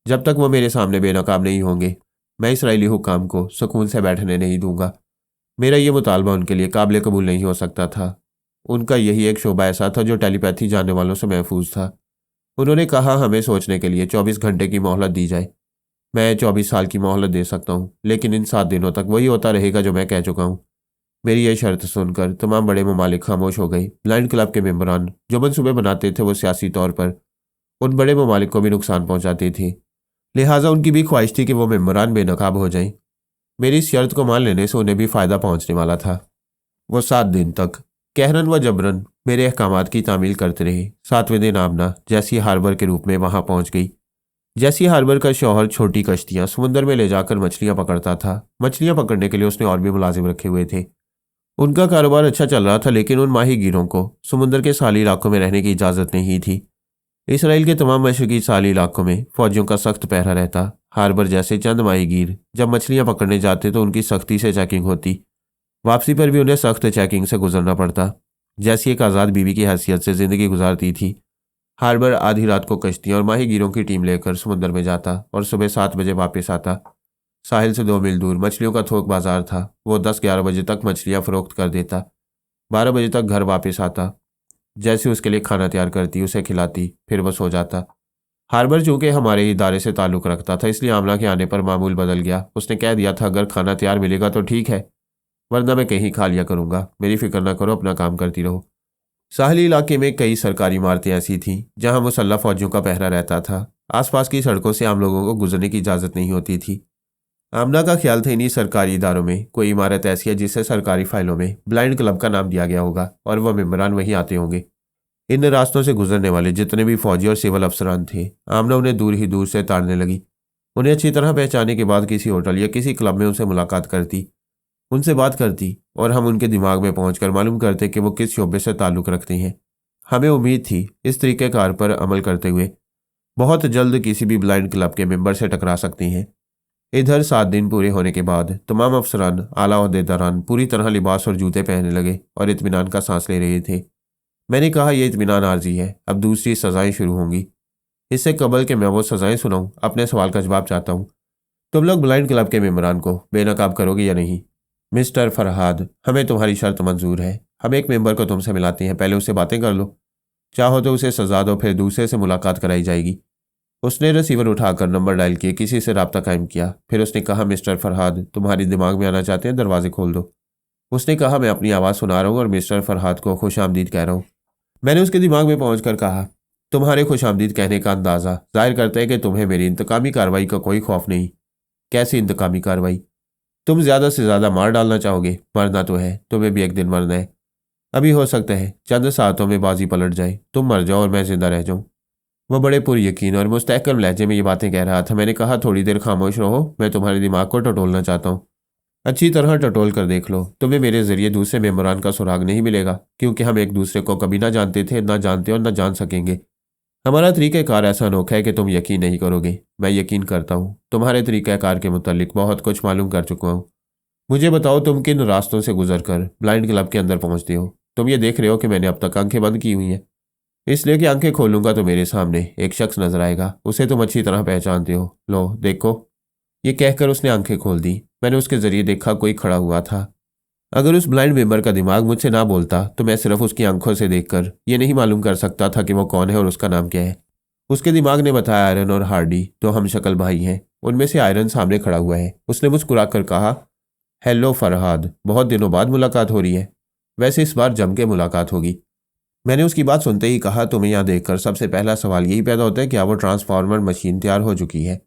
जब तक वो मेरे सामने बेनकाब नहीं होंगे। मैं इसराइली हुक्काम को सुकून से बैठने नहीं दूंगा। मेरा ये मुतालबा उनके लिए काबिल कबूल नहीं हो सकता था। उनका यही एक शोबा ऐसा था जो टेलीपैथी जानने वालों से महफूज था। उन्होंने कहा, हमें सोचने के लिए 24 घंटे की मोहलत दी जाए। मैं 24 साल की मोहलत दे सकता हूँ, लेकिन इन 7 दिनों तक वही होता रहेगा जो मैं कह चुका हूँ। मेरी यह शर्त सुनकर तमाम बड़े ममालिक खामोश हो गई। ब्लाइंड क्लब के मेंबरान जो मनसूबे बनाते थे वो सियासी तौर पर उन बड़े ममालिक को भी नुकसान पहुँचाते थे। लिहाजा उनकी भी ख्वाहिश थी कि वो मेंबरान बेनकाब हो जाएं। मेरी इस शर्त को मान लेने से उन्हें भी फ़ायदा पहुँचने वाला था। वो 7 दिन तक कहरन व जबरन मेरे अहकामात की तामील करते रहे। 7वें दिन आमना जैसी हार्बर के रूप में वहाँ पहुँच गई। जैसी हार्बर का शौहर छोटी कश्तियाँ समुंदर में ले जाकर मछलियाँ पकड़ता था। मछलियाँ पकड़ने के लिए उसने और भी मुलाजिम रखे हुए थे। उनका कारोबार अच्छा चल रहा था, लेकिन उन माहीगीरों को समुंदर के साली इलाकों में रहने की इजाज़त नहीं थी। इसराइल के तमाम मशरकी साली इलाकों में फ़ौजियों का सख्त पहरा रहता। हार्बर जैसे चंद माहीगीर जब मछलियाँ पकड़ने जाते तो उनकी सख्ती से चेकिंग होती। वापसी पर भी उन्हें सख्त चेकिंग से गुजरना पड़ता। जैसी एक आज़ाद बीवी की हैसियत से ज़िंदगी गुजारती थी। हार्बर आधी रात को कश्तियाँ और माहीगीरों की टीम लेकर समुंदर में जाता और सुबह 7 बजे वापस आता। साहिल से 2 मील दूर मछलियों का थोक बाजार था। वो 10-11 बजे तक मछलियाँ फ़रोख्त कर देता। 12 बजे तक घर वापस आता। जैसे उसके लिए खाना तैयार करती, उसे खिलाती, फिर वो सो जाता। हार्बर चूँकि हमारे इदारे से ताल्लुक़ रखता था, इसलिए आमना के आने पर मामूल बदल गया। उसने कह दिया था, अगर खाना तैयार मिलेगा तो ठीक है, वरना मैं कहीं खा लिया करूँगा। मेरी फिक्र ना करो, अपना काम करती रहो। साहली इलाके में कई सरकारी इमारतें ऐसी थीं जहां मुसल्लह फौजियों का पहरा रहता था। आसपास की सड़कों से आम लोगों को गुजरने की इजाज़त नहीं होती थी। आमना का ख्याल था, इन्हीं सरकारी इदारों में कोई इमारत ऐसी है जिसे सरकारी फाइलों में ब्लाइंड क्लब का नाम दिया गया होगा और वह मेंबरान वहीं आते होंगे। इन रास्तों से गुजरने वाले जितने भी फौजी और सिविल अफसरान थे, आमना उन्हें दूर ही दूर से ताड़ने लगी। उन्हें अच्छी तरह पहचानने के बाद किसी होटल या किसी क्लब में उनसे मुलाकात करती, उनसे बात करती और हम उनके दिमाग में पहुंचकर मालूम करते कि वो किस शोबे से ताल्लुक़ रखते हैं। हमें उम्मीद थी इस तरीक़ेकार पर अमल करते हुए बहुत जल्द किसी भी ब्लाइंड क्लब के मेंबर से टकरा सकती हैं। इधर 7 दिन पूरे होने के बाद तमाम अफसरान, आला ओहदेदारान पूरी तरह लिबास और जूते पहनने लगे और इत्मीनान का सांस ले रहे थे। मैंने कहा, यह इत्मीनान आर्जी है, अब दूसरी सज़ाएँ शुरू होंगी। इससे कबल कि मैं वो सज़ाएँ सुनाऊँ, अपने सवाल का जवाब चाहता हूँ। तुम लोग ब्लाइंड क्लब के मेंबरान को बेनकाब करोगे या नहीं? मिस्टर फरहाद, हमें तुम्हारी शर्त मंजूर है। हम एक मेंबर को तुमसे मिलाते हैं, पहले उससे बातें कर लो। चाहो तो उसे सजा दो, फिर दूसरे से मुलाकात कराई जाएगी। उसने रिसीवर उठाकर नंबर डायल किए, किसी से रब्ता कायम किया। फिर उसने कहा, मिस्टर फरहाद, तुम्हारी दिमाग में आना चाहते हैं, दरवाजे खोल दो। उसने कहा, मैं अपनी आवाज़ सुना रहा हूँ और मिस्टर फरहाद को खुश आमदीद कह रहा हूँ। मैंने उसके दिमाग में पहुँच कहा, तुम्हारे खुश आमदीद कहने का अंदाज़ा जाहिर करता है कि तुम्हें मेरी इंतकामी कार्रवाई का कोई खौफ नहीं। कैसी इंतकामी कार्रवाई? तुम ज़्यादा से ज़्यादा मार डालना चाहोगे? मरना तो है, तुम्हें भी एक दिन मरना है। अभी हो सकता है चंद सातों में बाजी पलट जाए, तुम मर जाओ और मैं जिंदा रह जाऊं। वह बड़े पुरयकीन और मुस्तहकम लहजे में ये बातें कह रहा था। मैंने कहा, थोड़ी देर खामोश रहो, मैं तुम्हारे दिमाग को टटोलना चाहता हूँ। अच्छी तरह टटोल कर देख लो, तुम्हें मेरे ज़रिए दूसरे मेंबरान का सुराग नहीं मिलेगा, क्योंकि हम एक दूसरे को कभी ना जानते थे, ना जानते और ना जान सकेंगे। हमारा तरीक़ाकार ऐसा अनोखा है कि तुम यकीन नहीं करोगे। मैं यकीन करता हूँ, तुम्हारे तरीक़ाकार के मुतालिक बहुत कुछ मालूम कर चुका हूँ। मुझे बताओ, तुम किन रास्तों से गुजर कर ब्लाइंड क्लब के अंदर पहुँचते हो? तुम ये देख रहे हो कि मैंने अब तक आंखें बंद की हुई हैं, इसलिए कि आंखें खोलूंगा तो मेरे सामने एक शख्स नजर आएगा, उसे तुम अच्छी तरह पहचानते हो। लो देखो। ये कहकर उसने आंखें खोल दी। मैंने उसके जरिए देखा कोई खड़ा हुआ था। अगर उस ब्लाइंड मेंबर का दिमाग मुझसे ना बोलता तो मैं सिर्फ उसकी आंखों से देखकर ये नहीं मालूम कर सकता था कि वो कौन है और उसका नाम क्या है। उसके दिमाग ने बताया आयरन और हार्डी तो हम शक्ल भाई हैं। उनमें से आयरन सामने खड़ा हुआ है। उसने मुस्कुरा कर कहा, हेलो फरहाद, बहुत दिनों बाद मुलाकात हो रही है। वैसे इस बार जम के मुलाकात होगी। मैंने उसकी बात सुनते ही कहा, तुम्हें यहाँ देखकर सबसे पहला सवाल यही पैदा होता है, क्या वो ट्रांसफार्मर मशीन तैयार हो चुकी है?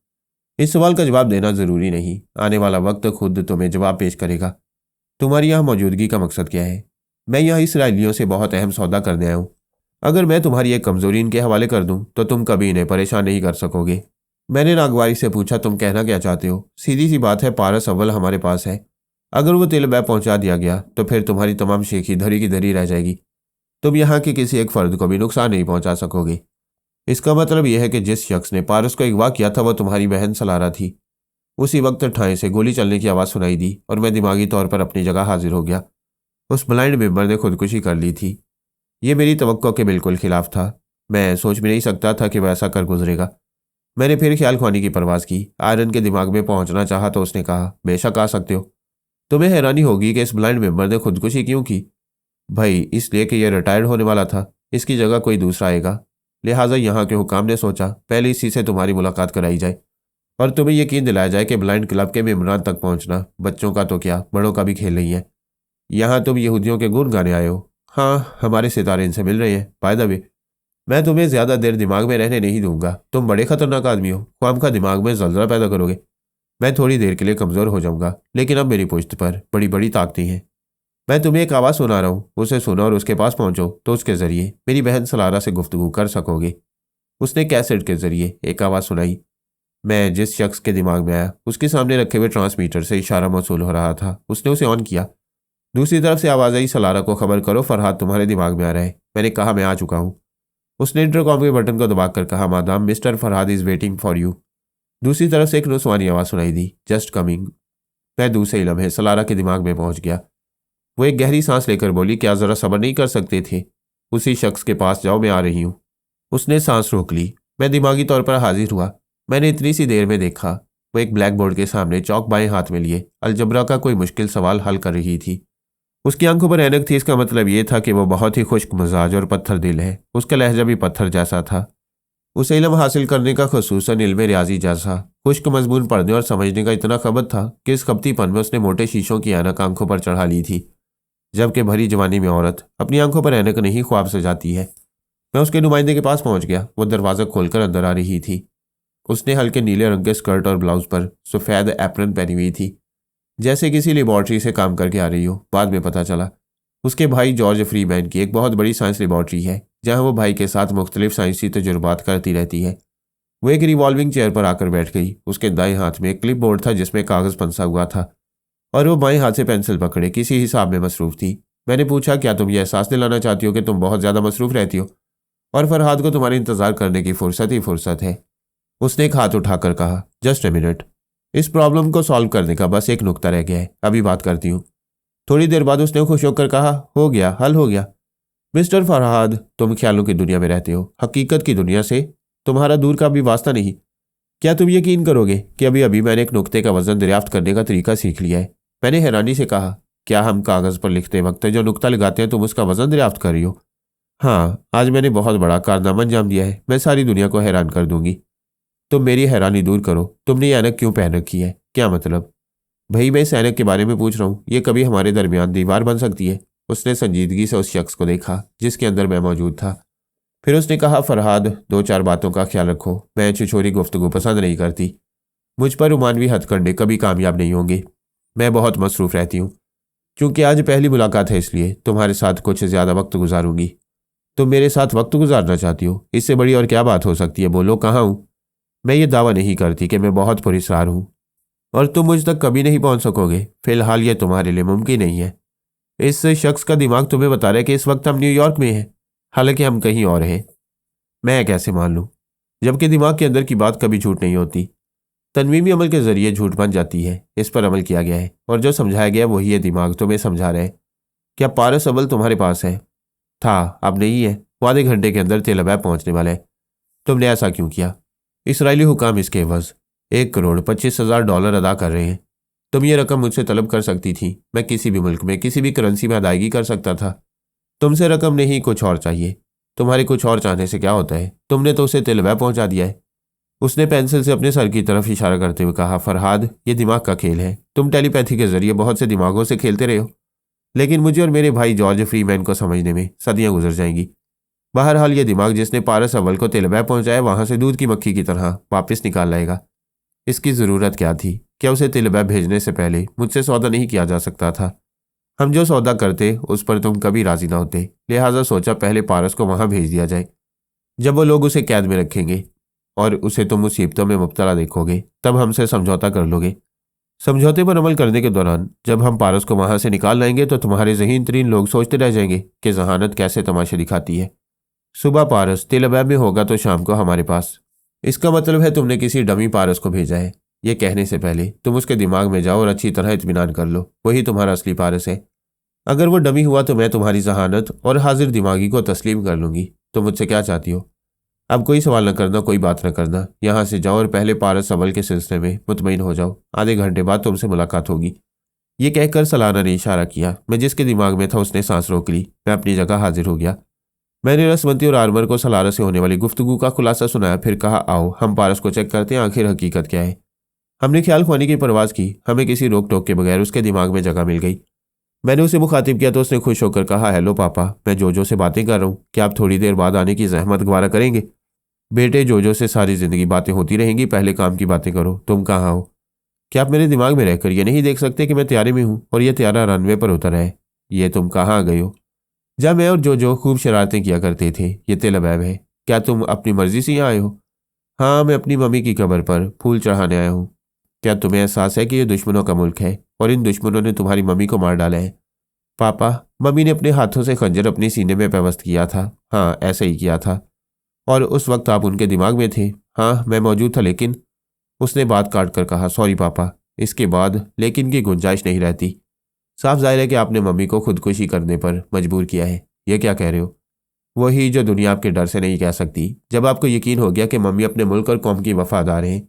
इस सवाल का जवाब देना जरूरी नहीं, आने वाला वक्त खुद तुम्हें जवाब पेश करेगा। तुम्हारी यहाँ मौजूदगी का मकसद क्या है? मैं यहाँ इसराइलियों से बहुत अहम सौदा करने आया हूँ। अगर मैं तुम्हारी एक कमजोरी इनके हवाले कर दूं तो तुम कभी इन्हें परेशान नहीं कर सकोगे। मैंने नागवारी से पूछा, तुम कहना क्या चाहते हो? सीधी सी बात है, पारस अव्वल हमारे पास है। अगर वो तिल बै पहुंचा दिया गया तो फिर तुम्हारी तमाम शेखी धरी की धरी रह जाएगी। तुम यहाँ के किसी एक फर्द को भी नुकसान नहीं पहुंचा सकोगे। इसका मतलब यह है कि जिस शख्स ने पारस को अगवा किया था वो तुम्हारी बहन सलारा थी। उसी वक्त ठाए से गोली चलने की आवाज़ सुनाई दी और मैं दिमागी तौर पर अपनी जगह हाजिर हो गया। उस ब्लाइंड मेंबर ने खुदकुशी कर ली थी। ये मेरी तवक्को के बिल्कुल खिलाफ था। मैं सोच भी नहीं सकता था कि वह ऐसा कर गुजरेगा। मैंने फिर ख्याल खुआनी की परवाज़ की। आयरन के दिमाग में पहुंचना चाहा तो उसने कहा, बेशक आ सकते हो। तुम्हें हैरानी होगी कि इस ब्लाइंड मेंबर ने खुदकुशी क्यों की। भाई, इसलिए कि यह रिटायर्ड होने वाला था, इसकी जगह कोई दूसरा आएगा। लिहाजा यहाँ के हुकाम ने सोचा पहले इसी से तुम्हारी मुलाकात कराई जाए और तुम्हें यकीन दिलाया जाए कि ब्लाइंड क्लब के मेम्बरान तक पहुंचना बच्चों का तो क्या बड़ों का भी खेल नहीं है। यहाँ तुम यहूदियों के गुण गाने आए हो। हाँ, हमारे सितारे इनसे मिल रहे हैं। बाय द वे, मैं तुम्हें ज़्यादा देर दिमाग में रहने नहीं दूंगा। तुम बड़े खतरनाक आदमी हो, ख्वाम का दिमाग में जलजला पैदा करोगे। मैं थोड़ी देर के लिए कमज़ोर हो जाऊंगा, लेकिन अब मेरी पुश्त पर बड़ी बड़ी ताकतें हैं। मैं तुम्हें एक आवाज़ सुना रहा हूँ, उसे सुनो और उसके पास पहुँचो तो उसके ज़रिए मेरी बहन सलारा से गुफ्तगू कर सकोगे। उसने कैसेट के ज़रिए एक आवाज़ सुनाई। मैं जिस शख्स के दिमाग में आया उसके सामने रखे हुए ट्रांसमीटर से इशारा मौसूल हो रहा था। उसने उसे ऑन किया। दूसरी तरफ से आवाज़ आई, सलारा को खबर करो, फरहाद तुम्हारे दिमाग में आ रहा है। मैंने कहा, मैं आ चुका हूँ। उसने इंटरकॉम के बटन को दबाकर कहा, madam, mister Farhad is waiting for you. दूसरी तरफ से एक नुस्वानी आवाज़ सुनाई दी, जस्ट कमिंग। मैं दूसरे ही लम्हे सलारा के दिमाग में पहुंच गया। वो एक गहरी सांस लेकर बोली, क्या ज़रा सब्र नहीं कर सकते थे? उसी शख्स के पास जाओ, मैं आ रही हूँ। उसने सांस रोक ली। मैं दिमागी तौर पर हाजिर हुआ। मैंने इतनी सी देर में देखा वो एक ब्लैक बोर्ड के सामने चौक बाएं हाथ में लिए अलजबरा का कोई मुश्किल सवाल हल कर रही थी। उसकी आंखों पर ऐनक थी। इसका मतलब ये था कि वो बहुत ही खुश्क मिजाज और पत्थर दिल है। उसका लहजा भी पत्थर जैसा था। उसे इल्म हासिल करने का, खुसूसन इल्म रियाजी जैसा खुश्क मजमून पढ़ने और समझने का इतना खबत था कि इस खपतीपन में उसने मोटे शीशों की ऐनक आंखों पर चढ़ा ली थी। जबकि भरी जवानी में औरत अपनी आंखों पर ऐनक नहीं ख्वाब सजाती है। मैं उसके नुमाइंदे के पास पहुंच गया। वो दरवाज़ा खोलकर अंदर आ रही थी। उसने हल्के नीले रंग के स्कर्ट और ब्लाउज पर सफ़ेद एप्रन पहनी हुई थी, जैसे किसी लेबॉर्ट्री से काम करके आ रही हो। बाद में पता चला उसके भाई जॉर्ज फ्रीमैन की एक बहुत बड़ी साइंस लेबॉर्ट्री है, जहां वो भाई के साथ मुख्तलिफ साइंसी तजुर्बात करती रहती है। वो एक रिवॉल्विंग चेयर पर आकर बैठ गई। उसके दाएं हाथ में एक क्लिप बोर्ड था जिसमें कागज़ पंसा हुआ था और वो बाएं हाथ से पेंसिल पकड़े किसी हिसाब में मसरूफ़ थी। मैंने पूछा, क्या तुम ये एहसास दिलाना चाहती हो कि तुम बहुत ज़्यादा मसरूफ़ रहती हो और फरहाद को तुम्हारे इंतज़ार करने की फुर्सत ही फुर्सत है? उसने एक हाथ उठाकर कहा, जस्ट ए मिनट, इस प्रॉब्लम को सॉल्व करने का बस एक नुक्ता रह गया है, अभी बात करती हूँ। थोड़ी देर बाद उसने खुश होकर कहा, हो गया, हल हो गया। मिस्टर फरहाद, तुम ख्यालों की दुनिया में रहते हो, हकीकत की दुनिया से तुम्हारा दूर का भी वास्ता नहीं। क्या तुम यकीन करोगे कि अभी अभी मैंने एक नुक्ते का वजन दरियाफ्त करने का तरीका सीख लिया है? मैंने हैरानी से कहा, क्या हम कागज़ पर लिखते वक्त जो नुक्ता लगाते हैं तुम उसका वजन दरियाफ्त कर रही हो? हाँ, आज मैंने बहुत बड़ा कारनामा अंजाम दिया है। मैं सारी दुनिया को हैरान कर दूंगी। तुम मेरी हैरानी दूर करो। तुमने ये ऐनक क्यों पहन रखी है? क्या मतलब? भाई, मैं इस ऐनक के बारे में पूछ रहा हूँ। ये कभी हमारे दरमियान दीवार बन सकती है। उसने संजीदगी से उस शख्स को देखा जिसके अंदर मैं मौजूद था। फिर उसने कहा, फरहाद, दो चार बातों का ख्याल रखो। मैं छिछोरी गुफ्तगू पसंद नहीं करती। मुझ पर रोमानवी हथकंडे कभी कामयाब नहीं होंगे। मैं बहुत मसरूफ़ रहती हूँ। चूंकि आज पहली मुलाकात है इसलिए तुम्हारे साथ कुछ ज़्यादा वक्त गुजारूंगी। तुम मेरे साथ वक्त गुजारना चाहती हो? इससे बड़ी और क्या बात हो सकती है? बोलो, कहाँ हूँ? मैं ये दावा नहीं करती कि मैं बहुत पुरस्कार हूँ और तुम मुझ तक कभी नहीं पहुँच सकोगे। फिलहाल ये तुम्हारे लिए मुमकिन नहीं है। इस शख्स का दिमाग तुम्हें बता रहा है कि इस वक्त हम न्यूयॉर्क में हैं, हालांकि हम कहीं और हैं। मैं कैसे मान लूँ, जबकि दिमाग के अंदर की बात कभी झूठ नहीं होती। तनवीमी अमल के जरिए झूठ बन जाती है। इस पर अमल किया गया है और जो समझाया गया वही है दिमाग तुम्हें समझा रहा है। क्या पारस अव्वल तुम्हारे पास है? था, अब नहीं है। वो आधे घंटे के अंदर तेल अबैब पहुंचने वाला है। तुमने ऐसा क्यों किया? इसराइली हुकाम इसके एवज $1,25,000 अदा कर रहे हैं। तुम ये रकम मुझसे तलब कर सकती थी। मैं किसी भी मुल्क में किसी भी करेंसी में अदायगी कर सकता था। तुमसे रकम नहीं, कुछ और चाहिए। तुम्हारे कुछ और चाहने से क्या होता है? तुमने तो उसे तेल अबैब पहुंचा दिया है। उसने पेंसिल से अपने सर की तरफ इशारा करते हुए कहा, फरहाद, ये दिमाग का खेल है। तुम टेलीपैथी के जरिए बहुत से दिमागों से खेलते रहे हो, लेकिन मुझे और मेरे भाई जॉर्ज फ्रीमैन को समझने में सदियां गुजर जाएंगी। बहरहाल ये दिमाग जिसने पारस अव्वल को तेल अबैब पहुंचाया वहां से दूध की मक्खी की तरह वापस निकाल लाएगा। इसकी ज़रूरत क्या थी? क्या उसे तेल अबैब भेजने से पहले मुझसे सौदा नहीं किया जा सकता था? हम जो सौदा करते उस पर तुम कभी राजी ना होते, लिहाजा सोचा पहले पारस को वहां भेज दिया जाए। जब वो लोग उसे कैद में रखेंगे और उसे तुम मुसीबतों में मुब्तला देखोगे, तब हमसे समझौता कर लोगे। समझौते पर अमल करने के दौरान जब हम पारस को वहां से निकाल लाएंगे तो तुम्हारे ज़हीन तरीन लोग सोचते रह जाएंगे कि जहानत कैसे तमाशे दिखाती है। सुबह पारस तेल अबैब में होगा तो शाम को हमारे पास। इसका मतलब है तुमने किसी डमी पारस को भेजा है। ये कहने से पहले तुम उसके दिमाग में जाओ और अच्छी तरह इत्मीनान कर लो, वही तुम्हारा असली पारस है। अगर वो डमी हुआ तो मैं तुम्हारी जहानत और हाजिर दिमागी को तस्लीम कर लूंगी। तुम मुझसे क्या चाहती हो? अब कोई सवाल न करना, कोई बात न करना। यहाँ से जाओ और पहले पारस अव्वल के सिलसिले में मुतमईन हो जाओ। आधे घंटे बाद तुमसे मुलाकात होगी। ये कहकर सलाना ने इशारा किया। मैं जिसके दिमाग में था उसने सांस रोक ली। मैं अपनी जगह हाजिर हो गया। मैंने रसवंती और आर्मर को सलारा से होने वाली गुफ्तगू का खुलासा सुनाया, फिर कहा, आओ हम पारस को चेक करते हैं, आखिर हकीकत क्या है। हमने ख्याल खुआनी की परवाज की। हमें किसी रोक टोक के बगैर उसके दिमाग में जगह मिल गई। मैंने उसे मुखातिब किया तो उसने खुश होकर कहा, हेलो पापा, मैं जोजो से बातें कर रहा हूँ। क्या आप थोड़ी देर बाद आने की जहमत गवारा करेंगे? बेटे, जोजो से सारी जिंदगी बातें होती रहेंगी, पहले काम की बातें करो। तुम कहाँ हो? क्या आप मेरे दिमाग में रहकर ये नहीं देख सकते कि मैं त्यारे में हूँ और यह त्यारा रनवे पर उतर है? ये तुम कहाँ आ गए हो? जब मैं और जोजो खूब शरारतें किया करते थे। ये तेल अबैब है। क्या तुम अपनी मर्जी से यहाँ आए हो? हाँ, मैं अपनी मम्मी की कब्र पर फूल चढ़ाने आया हूँ। क्या तुम्हें एहसास है कि यह दुश्मनों का मुल्क है और इन दुश्मनों ने तुम्हारी मम्मी को मार डाला है? पापा, मम्मी ने अपने हाथों से खंजर अपने सीने में पेवस्त किया था। हाँ, ऐसे ही किया था। और उस वक्त आप उनके दिमाग में थे। हाँ, मैं मौजूद था, लेकिन उसने बात काट कर कहा, सॉरी पापा। इसके बाद लेकिन की गुंजाइश नहीं रहती। साफ जाहिर है कि आपने मम्मी को खुदकुशी करने पर मजबूर किया है। ये क्या कह रहे हो? वही जो दुनिया आपके डर से नहीं कह सकती। जब आपको यकीन हो गया कि मम्मी अपने मुल्क और कौम की वफादार हैं,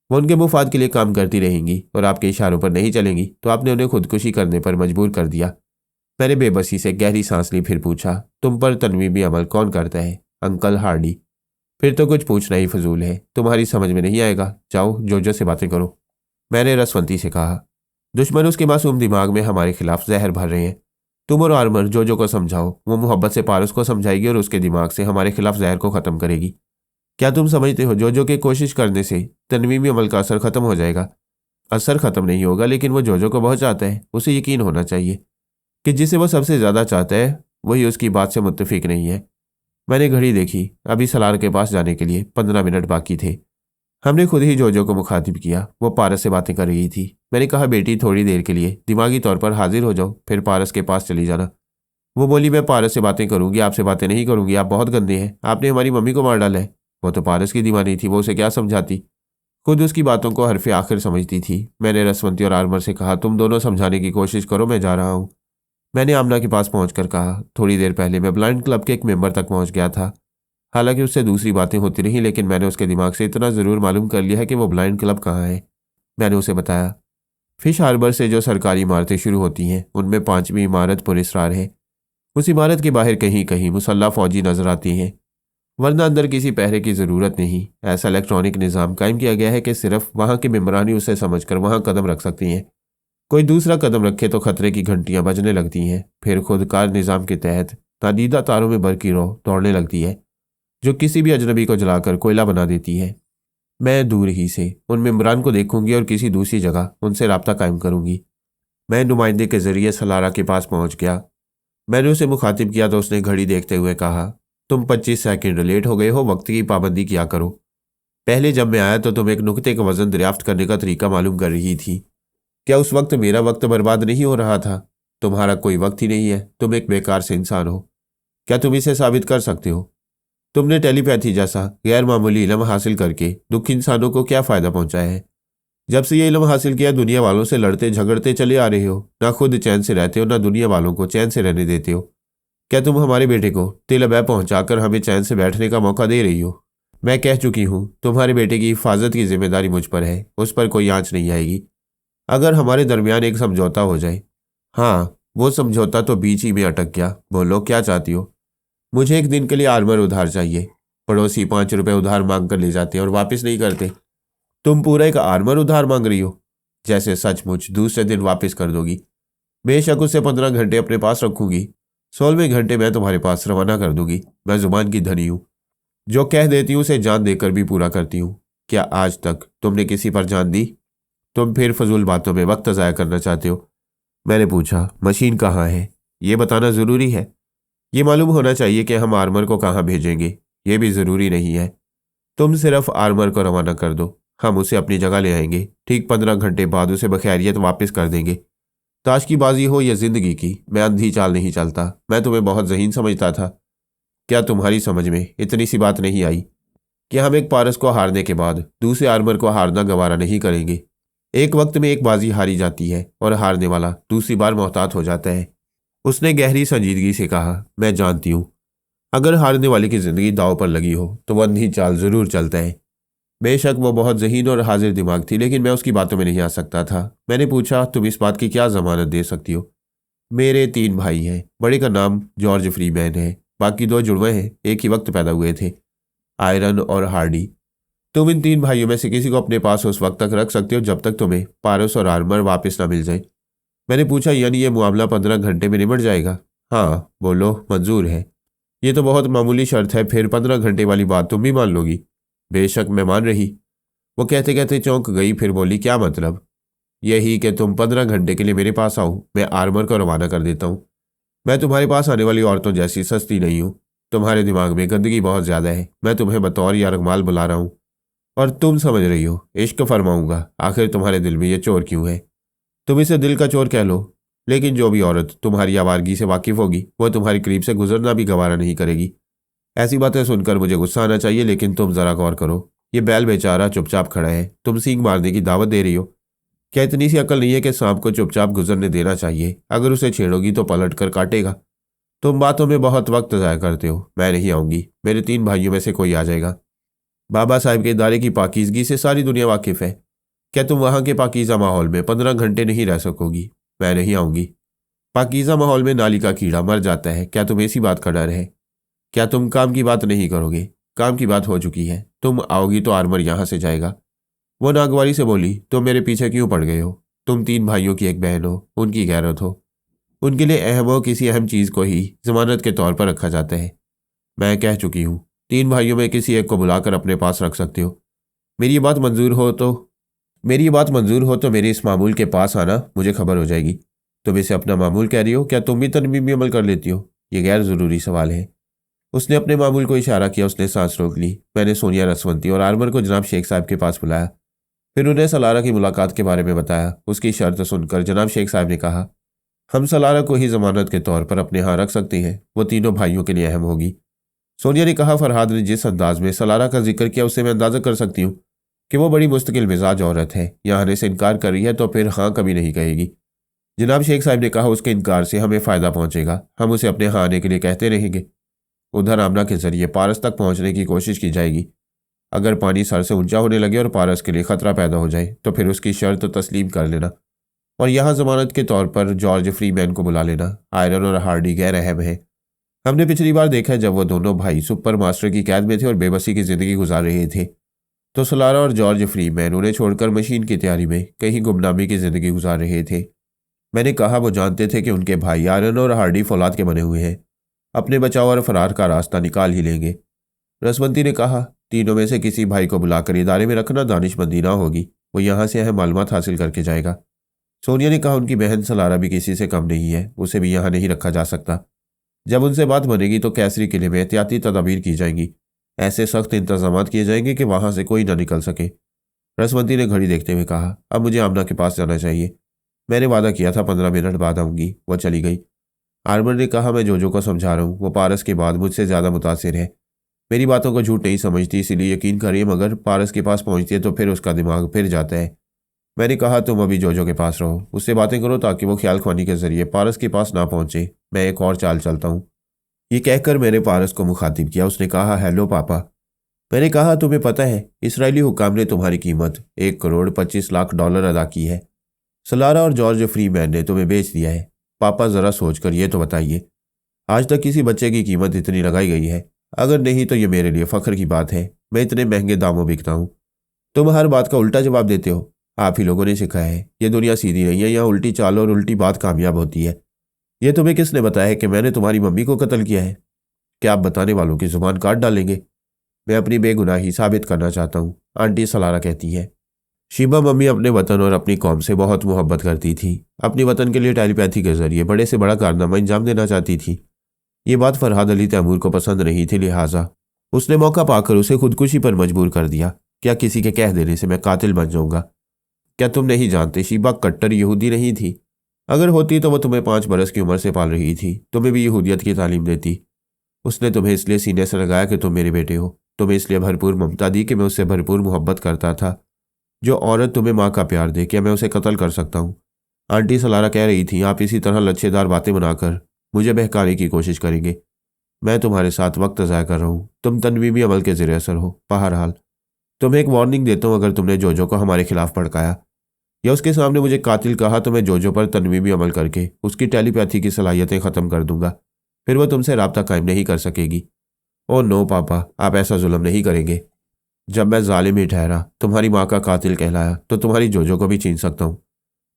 वो उनके मुफाद के लिए काम करती रहेंगी और आपके इशारों पर नहीं चलेंगी, तो आपने उन्हें खुदकुशी करने पर मजबूर कर दिया। मैंने बेबसी से गहरी सांस ली, फिर पूछा, तुम पर तनवीबी अमल कौन करता है? Uncle Hardy. फिर तो कुछ पूछना ही फजूल है। तुम्हारी समझ में नहीं आएगा। जाओ जोजो से बातें करो। मैंने रसवंती से कहा। दुश्मन उसके मासूम दिमाग में हमारे खिलाफ जहर भर रहे हैं। तुम और आर्मर जोजो को समझाओ। वो मोहब्बत से पारस को समझाएगी और उसके दिमाग से हमारे खिलाफ जहर को ख़त्म करेगी। क्या तुम समझते हो जोजो के कोशिश करने से तनवीमी अमल का असर ख़त्म हो जाएगा? असर ख़त्म नहीं होगा, लेकिन वो जोजो को बहुत चाहता है। उसे यकीन होना चाहिए कि जिसे वो सबसे ज़्यादा चाहता है वही उसकी बात से मुत्तफिक नहीं है। मैंने घड़ी देखी। अभी सलार के पास जाने के लिए 15 मिनट बाकी थे। हमने खुद ही जोजो को मुखातिब किया। वो पारस से बातें कर रही थी। मैंने कहा, बेटी, थोड़ी देर के लिए दिमागी तौर पर हाजिर हो जाओ, फिर पारस के पास चली जाना। वो बोली, मैं पारस से बातें करूंगी, आपसे बातें नहीं करूंगी। आप बहुत गंदे हैं। आपने हमारी मम्मी को मार डाला है। वो तो पारस की दीवानी थी, वो उसे क्या समझाती? खुद उसकी बातों को हरफे आखिर समझती थी। मैंने रसवंती और आर्मर से कहा, तुम दोनों समझाने की कोशिश करो, मैं जा रहा हूँ। मैंने आमना के पास पहुंचकर कहा, थोड़ी देर पहले मैं ब्लाइंड क्लब के एक मेंबर तक पहुंच गया था। हालांकि उससे दूसरी बातें होती रहीं, लेकिन मैंने उसके दिमाग से इतना ज़रूर मालूम कर लिया है कि वो ब्लाइंड क्लब कहाँ है। मैंने उसे बताया, फिश हार्बर से जो सरकारी इमारतें शुरू होती हैं उनमें 5वीं इमारत पुरस्कार है। उस इमारत के बाहर कहीं कहीं मुसल्ला फौजी नजर आती हैं, वरना अंदर किसी पहरे की ज़रूरत नहीं। ऐसा इलेक्ट्रॉनिक निज़ाम कायम किया गया है कि सिर्फ वहाँ के मेम्बरान ही उसे समझकर वहाँ कदम रख सकती हैं। कोई दूसरा कदम रखे तो खतरे की घंटियां बजने लगती हैं। फिर खुदकार निज़ाम के तहत नादीदा तारों में बरकी रो दौड़ने लगती है, जो किसी भी अजनबी को जलाकर कोयला बना देती है। मैं दूर ही से उन मेम्बरान को देखूंगी और किसी दूसरी जगह उनसे रब्ता कायम करूंगी। मैं नुमाइंदे के जरिए सलारा के पास पहुंच गया। मैंने उसे मुखातिब किया तो उसने घड़ी देखते हुए कहा, तुम 25 सेकंड लेट हो गए हो, वक्त की पाबंदी किया करो। पहले जब मैं आया तो तुम एक नुक्ते का वजन दरियाफ्त करने का तरीका मालूम कर रही थी। क्या उस वक्त मेरा वक्त बर्बाद नहीं हो रहा था? तुम्हारा कोई वक्त ही नहीं है। तुम एक बेकार से इंसान हो। क्या तुम इसे साबित कर सकते हो? तुमने टेलीपैथी जैसा गैर मामूली इल्म हासिल करके दुखी इंसानों को क्या फ़ायदा पहुंचाया है? जब से ये इल्म हासिल किया दुनिया वालों से लड़ते झगड़ते चले आ रहे हो, ना खुद चैन से रहते हो ना दुनिया वालों को चैन से रहने देते हो। क्या तुम हमारे बेटे को तिल अबे पहुंचाकर हमें चैन से बैठने का मौका दे रही हो? मैं कह चुकी हूँ, तुम्हारे बेटे की हिफाजत की जिम्मेदारी मुझ पर है, उस पर कोई आंच नहीं आएगी। अगर हमारे दरमियान एक समझौता हो जाए। हाँ, वो समझौता तो बीच ही में अटक गया। बोलो क्या चाहती हो? मुझे एक दिन के लिए आर्मर उधार चाहिए। पड़ोसी 5 रुपए उधार मांग कर ले जाते हैं और वापस नहीं करते। तुम पूरा एक आर्मर उधार मांग रही हो? जैसे सचमुच दूसरे दिन वापस कर दोगी। बेशक उसे 15 घंटे अपने पास रखूंगी, 16वें घंटे मैं तुम्हारे पास रवाना कर दूंगी। मैं जुबान की धनी हूँ, जो कह देती हूँ उसे जान देकर भी पूरा करती हूँ। क्या आज तक तुमने किसी पर जान दी? तुम फिर फजूल बातों में वक्त ज़ाया करना चाहते हो। मैंने पूछा, मशीन कहाँ है? ये बताना ज़रूरी है? ये मालूम होना चाहिए कि हम आर्मर को कहाँ भेजेंगे। ये भी ज़रूरी नहीं है। तुम सिर्फ आर्मर को रवाना कर दो, हम उसे अपनी जगह ले आएंगे। ठीक 15 घंटे बाद उसे बखैरियत वापस कर देंगे। ताश की बाजी हो या जिंदगी की, मैं अंधी चाल नहीं चलता। मैं तुम्हें बहुत ज़हीन समझता था। क्या तुम्हारी समझ में इतनी सी बात नहीं आई कि हम एक पारस को हारने के बाद दूसरे आर्मर को हारना गवारा नहीं करेंगे? एक वक्त में एक बाजी हारी जाती है और हारने वाला दूसरी बार मोहतात हो जाता है। उसने गहरी संजीदगी से कहा, मैं जानती हूँ, अगर हारने वाले की जिंदगी दांव पर लगी हो तो वह अंधी चाल जरूर चलता है। बेशक वो बहुत ज़हीन और हाजिर दिमाग थी, लेकिन मैं उसकी बातों में नहीं आ सकता था। मैंने पूछा, तुम इस बात की क्या जमानत दे सकती हो? मेरे 3 भाई हैं। बड़े का नाम जॉर्ज फ्रीमैन है, बाकी 2 जुड़वे हैं, एक ही वक्त पैदा हुए थे, आयरन और हार्डी। तुम इन 3 भाइयों में से किसी को अपने पास उस वक्त तक रख सकते हो जब तक तुम्हें पारस और आर्मर वापस ना मिल जाए। मैंने पूछा, यानी ये मुआमला 15 घंटे में निमट जाएगा? हाँ, बोलो, मंजूर है। ये तो बहुत मामूली शर्त है, फिर 15 घंटे वाली बात तुम भी मान लोगी? बेशक मैं मान रही। वो कहते कहते चौंक गई, फिर बोली, क्या मतलब? यही कि तुम 15 घंटे के लिए मेरे पास आओ, मैं आर्मर को रवाना कर देता हूँ। मैं तुम्हारे पास आने वाली औरतों जैसी सस्ती नहीं हूँ। तुम्हारे दिमाग में गंदगी बहुत ज़्यादा है। मैं तुम्हें बतौर यारगमाल बुला रहा हूँ और तुम समझ रही हो इश्क फरमाऊंगा। आखिर तुम्हारे दिल में ये चोर क्यों है? तुम इसे दिल का चोर कह लो, लेकिन जो भी औरत तुम्हारी आवारगी से वाकिफ होगी वह तुम्हारी करीब से गुजरना भी गवारा नहीं करेगी। ऐसी बातें सुनकर मुझे गुस्सा आना चाहिए, लेकिन तुम ज़रा गौर करो। ये बैल बेचारा चुपचाप खड़ा है, तुम सींग मारने की दावत दे रही हो। क्या इतनी सी अकल नहीं है कि सांप को चुपचाप गुजरने देना चाहिए? अगर उसे छेड़ोगी तो पलट कर काटेगा। तुम बातों में बहुत वक्त ज़ाया करते हो। मैं नहीं आऊँगी, मेरे 3 भाइयों में से कोई आ जाएगा। बाबा साहब के इदारे की पाकीज़गी से सारी दुनिया वाकिफ़ है। क्या तुम वहाँ के पाकीज़ा माहौल में 15 घंटे नहीं रह सकोगी? मैं नहीं आऊँगी। पाकीज़ा माहौल में नाली का कीड़ा मर जाता है, क्या तुम्हें इसी बात का डर है? क्या तुम काम की बात नहीं करोगे? काम की बात हो चुकी है, तुम आओगी तो आर्मर यहाँ से जाएगा। वो नागवारी से बोली, तुम मेरे पीछे क्यों पड़ गए हो? तुम 3 भाइयों की एक बहन हो, उनकी गैरत हो। उनके लिए अहम हो किसी अहम चीज़ को ही जमानत के तौर पर रखा जाता है। मैं कह चुकी हूँ, 3 भाइयों में किसी एक को बुलाकर अपने पास रख सकते हो। मेरी ये बात मंजूर हो तो मेरे इस मामूल के पास आना, मुझे खबर हो जाएगी। तुम इसे अपना मामूल कह रही हो, क्या तुम भी तरमीमी अमल कर लेती हो? ये गैर ज़रूरी सवाल है। उसने अपने मामूल को इशारा किया, उसने सांस रोक ली। मैंने सोनिया रसवंती और आर्मर को जनाब शेख साहब के पास बुलाया, फिर उन्हें सलारा की मुलाकात के बारे में बताया। उसकी शर्त सुनकर जनाब शेख साहब ने कहा, हम सलारा को ही जमानत के तौर पर अपने यहाँ रख सकते हैं, वो 3 भाइयों के लिए अहम होगी। सोनिया ने कहा, फरहाद ने जिस अंदाज में सलारा का जिक्र किया उससे मैं अंदाजा कर सकती हूँ कि वो बड़ी मुस्तकिल मिजाज औरत है। यहाँ आने से इनकार कर रही है तो फिर हाँ कभी नहीं कहेगी। जनाब शेख साहब ने कहा, उसके इनकार से हमें फ़ायदा पहुँचेगा, हम उसे अपने यहाँ आने के लिए कहते रहेंगे। उधर आमना के जरिए पारस तक पहुँचने की कोशिश की जाएगी। अगर पानी सर से ऊंचा होने लगे और पारस के लिए खतरा पैदा हो जाए तो फिर उसकी शर्त तस्लीम कर लेना और यहाँ जमानत के तौर पर जॉर्ज फ्रीमैन को बुला लेना। आयरन और हार्डी गैर अहम है। हमने पिछली बार देखा जब वो दोनों भाई सुपर मास्टर की कैद में थे और बेबसी की जिंदगी गुजार रहे थे, तो सलारा और जॉर्ज फ्रीमैन उन्हें छोड़कर मशीन की तैयारी में कहीं गुमनामी की जिंदगी गुजार रहे थे। मैंने कहा, वो जानते थे कि उनके भाई आयरन और हार्डी फौलाद के बने हुए हैं, अपने बचाव और फरार का रास्ता निकाल ही लेंगे। रसवंती ने कहा, तीनों में से किसी भाई को बुलाकर इदारे में रखना दानिशमंदी ना होगी, वो यहाँ से अहम मालूमात हासिल करके जाएगा। सोनिया ने कहा, उनकी बहन सलारा भी किसी से कम नहीं है, उसे भी यहाँ नहीं रखा जा सकता। जब उनसे बात बनेगी तो कैसरी किले में एहतियाती तदाबीर की जाएंगी, ऐसे सख्त इंतजाम किए जाएंगे कि वहाँ से कोई ना निकल सके। रसवंती ने घड़ी देखते हुए कहा, अब मुझे आमना के पास जाना चाहिए। मैंने वादा किया था 15 मिनट बाद आऊँगी। वह चली गई। आर्मर ने कहा, मैं जोजो को समझा रहा हूँ, वो पारस के बाद मुझसे ज़्यादा मुतासिर है। मेरी बातों को झूठ नहीं समझती, इसीलिए यकीन करिए, मगर पारस के पास पहुंचती है तो फिर उसका दिमाग फिर जाता है। मैंने कहा तुम अभी जोजो के पास रहो, उससे बातें करो ताकि वो ख्याल ख्वानी के जरिए पारस के पास ना पहुंचे। मैं एक और चाल चलता हूँ। ये कहकर मैंने पारस को मुखातिब किया। उसने कहा, हेलो पापा। मैंने कहा, तुम्हें पता है इसराइली हुक्काम ने तुम्हारी कीमत $1,25,00,000 अदा की है। सलारा और जॉर्ज फ्रीमैन ने तुम्हें बेच दिया है। पापा ज़रा सोचकर ये तो बताइए, आज तक किसी बच्चे की कीमत इतनी लगाई गई है? अगर नहीं तो ये मेरे लिए फ़ख्र की बात है। मैं इतने महंगे दामों बिकता हूँ। तुम हर बात का उल्टा जवाब देते हो। आप ही लोगों ने सिखाया है। ये दुनिया सीधी नहीं है, यहाँ उल्टी चाल और उल्टी बात कामयाब होती है। ये तुम्हें किसने बताया है कि मैंने तुम्हारी मम्मी को कत्ल किया है? क्या आप बताने वालों की जुबान काट डालेंगे? मैं अपनी बेगुनाही साबित करना चाहता हूँ, आंटी सलारा कहती है। शीबा मम्मी अपने वतन और अपनी कौम से बहुत मोहब्बत करती थी। अपनी वतन के लिए टेलीपैथी के जरिए बड़े से बड़ा कारनामा अंजाम देना चाहती थी। ये बात फरहाद अली तैमूर को पसंद नहीं थी, लिहाजा उसने मौका पाकर उसे खुदकुशी पर मजबूर कर दिया। क्या किसी के कह देने से मैं कातिल बन जाऊंगा? क्या तुम नहीं जानते, शीबा कट्टर यहूदी नहीं थी। अगर होती तो वो तुम्हें 5 बरस की उम्र से पाल रही थी, तुम्हें भी यहूदियत की तालीम देती। उसने तुम्हें इसलिए सीने से लगाया कि तुम मेरे बेटे हो, तुम्हें इसलिए भरपूर ममता दी कि मैं उससे भरपूर मोहब्बत करता था। जो औरत तुम्हें माँ का प्यार दे, क्या मैं उसे कत्ल कर सकता हूँ? आंटी सलारा कह रही थी, आप इसी तरह लच्छेदार बातें बनाकर मुझे बहकाने की कोशिश करेंगे। मैं तुम्हारे साथ वक्त ज़ाया कर रहा हूँ। तुम तनवीमी अमल के ज़ेरे असर हो। बहरहाल तुम्हें एक वार्निंग देता हूँ, अगर तुमने जोजो को हमारे खिलाफ भड़काया या उसके सामने मुझे कातिल कहा तो मैं जोजो पर तनवीमी अमल करके उसकी टेलीपैथी की सलाहियतें ख़त्म कर दूंगा। फिर वह तुमसे रब्ता कायम नहीं कर सकेगी। ओह नो पापा, आप ऐसा जुल्म नहीं करेंगे। जब मैं जालिम ही ठहरा, तुम्हारी माँ का कातिल कहलाया, तो तुम्हारी जोजो को भी छीन सकता हूँ।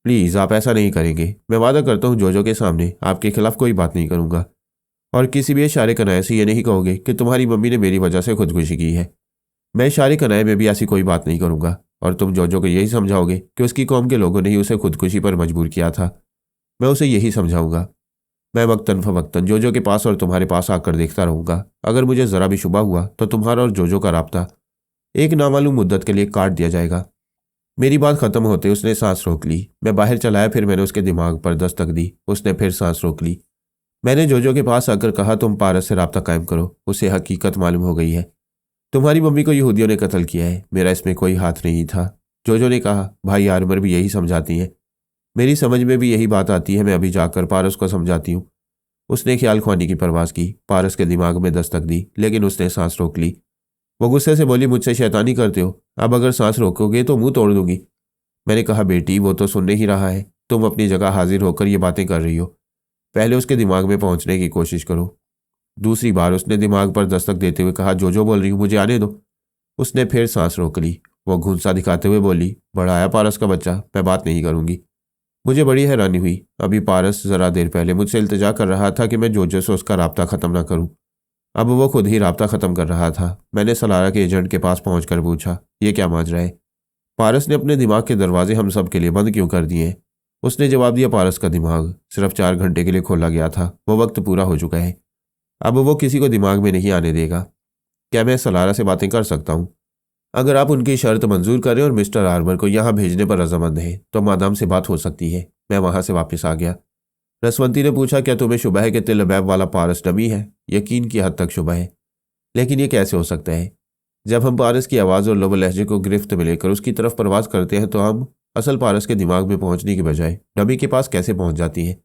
प्लीज़ आप ऐसा नहीं करेंगे। मैं वादा करता हूँ जोजो के सामने आपके खिलाफ कोई बात नहीं करूँगा, और किसी भी इशारे कनाए से ये नहीं कहोगे कि तुम्हारी मम्मी ने मेरी वजह से खुदकुशी की है। मैं इशारे कनाए में भी ऐसी कोई बात नहीं करूँगा, और तुम जोजो को यही समझाओगे कि उसकी कौम के लोगों ने ही उसे खुदकुशी पर मजबूर किया था। मैं उसे यही समझाऊंगा। मैं वक्तन फवक्तन जोजो के पास और तुम्हारे पास आकर देखता रहूंगा। अगर मुझे ज़रा भी शुबा हुआ तो तुम्हारा और जोजो का राब्ता एक नामालूम मुद्दत के लिए काट दिया जाएगा। मेरी बात खत्म होते उसने सांस रोक ली। मैं बाहर चलाया, फिर मैंने उसके दिमाग पर दस्तक दी। उसने फिर सांस रोक ली। मैंने जोजो के पास आकर कहा, तुम पारस से राब्ता कायम करो। उसे हकीकत मालूम हो गई है। तुम्हारी मम्मी को यहूदियों ने कत्ल किया है, मेरा इसमें कोई हाथ नहीं था। जोजो ने कहा, भाई आर्मर भी यही समझाती हैं। मेरी समझ में भी यही बात आती है। मैं अभी जाकर पारस को समझाती हूँ। उसने ख्याल ख्वानी की परवाज़ की, पारस के दिमाग में दस्तक दी, लेकिन उसने सांस रोक ली। वो गुस्से से बोली, मुझसे शैतानी करते हो, अब अगर सांस रोकोगे तो मुंह तोड़ दूंगी। मैंने कहा, बेटी वो तो सुनने ही रहा है। तुम अपनी जगह हाजिर होकर ये बातें कर रही हो। पहले उसके दिमाग में पहुंचने की कोशिश करो। दूसरी बार उसने दिमाग पर दस्तक देते हुए कहा, जो बोल रही हूँ, मुझे आने दो। उसने फिर सांस रोक ली। वो घुंसा दिखाते हुए बोली, बड़ा आया पारस का बच्चा, मैं बात नहीं करूंगी। मुझे बड़ी हैरानी हुई। अभी पारस ज़रा देर पहले मुझसे इल्तिजा कर रहा था कि मैं जोजो से उसका राब्ता ख़त्म ना करूं। अब वो खुद ही राब्ता ख़त्म कर रहा था। मैंने सलारा के एजेंट के पास पहुंचकर पूछा, ये क्या माजरा है? पारस ने अपने दिमाग के दरवाजे हम सब के लिए बंद क्यों कर दिए? उसने जवाब दिया, पारस का दिमाग सिर्फ 4 घंटे के लिए खोला गया था। वो वक्त पूरा हो चुका है। अब वो किसी को दिमाग में नहीं आने देगा। क्या मैं सलारा से बातें कर सकता हूँ? अगर आप उनकी शर्त मंजूर करें और मिस्टर आर्मर को यहाँ भेजने पर रजामंद हैं तो मादाम से बात हो सकती है। मैं वहाँ से वापस आ गया। रसवंती ने पूछा, क्या तुम्हें शुबह है कि तिल अबैब वाला पारस डमी है? यकीन की हद तक शुबह है, लेकिन ये कैसे हो सकता है? जब हम पारस की आवाज़ और लब लहजे को गिरफ्त में लेकर उसकी तरफ परवाज करते हैं तो हम असल पारस के दिमाग में पहुंचने की बजाय डमी के पास कैसे पहुंच जाती हैं?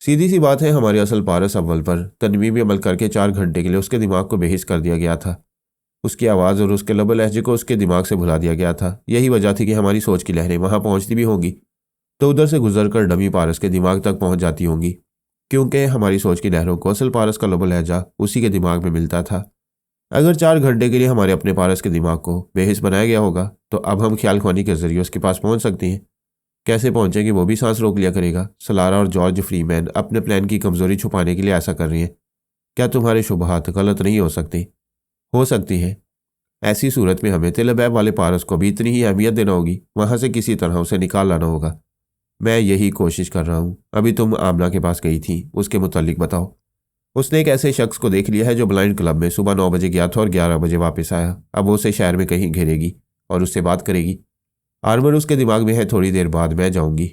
सीधी सी बात है, हमारे असल पारस अव्वल पर तनवीमी अमल करके 4 घंटे के लिए उसके दिमाग को बेहिस कर दिया गया था। उसकी आवाज़ और उसके लब लहजे को उसके दिमाग से भुला दिया गया था। यही वजह थी कि हमारी सोच की लहरें वहाँ पहुँचती भी होंगी तो उधर से गुजरकर डमी पारस के दिमाग तक पहुँच जाती होंगी, क्योंकि हमारी सोच की लहरों को असल पारस का लब लहजा उसी के दिमाग में मिलता था। अगर 4 घंटे के लिए हमारे अपने पारस के दिमाग को बेहिस बनाया गया होगा तो अब हम ख्याल ख्वानी के जरिए उसके पास पहुँच सकते हैं। कैसे पहुँचेंगे वो भी सांस रोक लिया करेगा। सलारा और जॉर्ज फ्रीमैन अपने प्लान की कमज़ोरी छुपाने के लिए ऐसा कर रही हैं। क्या तुम्हारे शुबहात गलत नहीं हो सकते? हो सकती हैं। ऐसी सूरत में हमें तिल अबैब वाले पारस को भी इतनी ही अहमियत देना होगी, वहाँ से किसी तरह उसे निकाल लाना होगा। मैं यही कोशिश कर रहा हूँ। अभी तुम आमना के पास गई थी, उसके मुतालिक बताओ। उसने एक ऐसे शख्स को देख लिया है जो ब्लाइंड क्लब में सुबह 9 बजे गया था और 11 बजे वापस आया। अब वो उसे शहर में कहीं घेरेगी और उससे बात करेगी। आर्मर उसके दिमाग में है, थोड़ी देर बाद मैं जाऊंगी।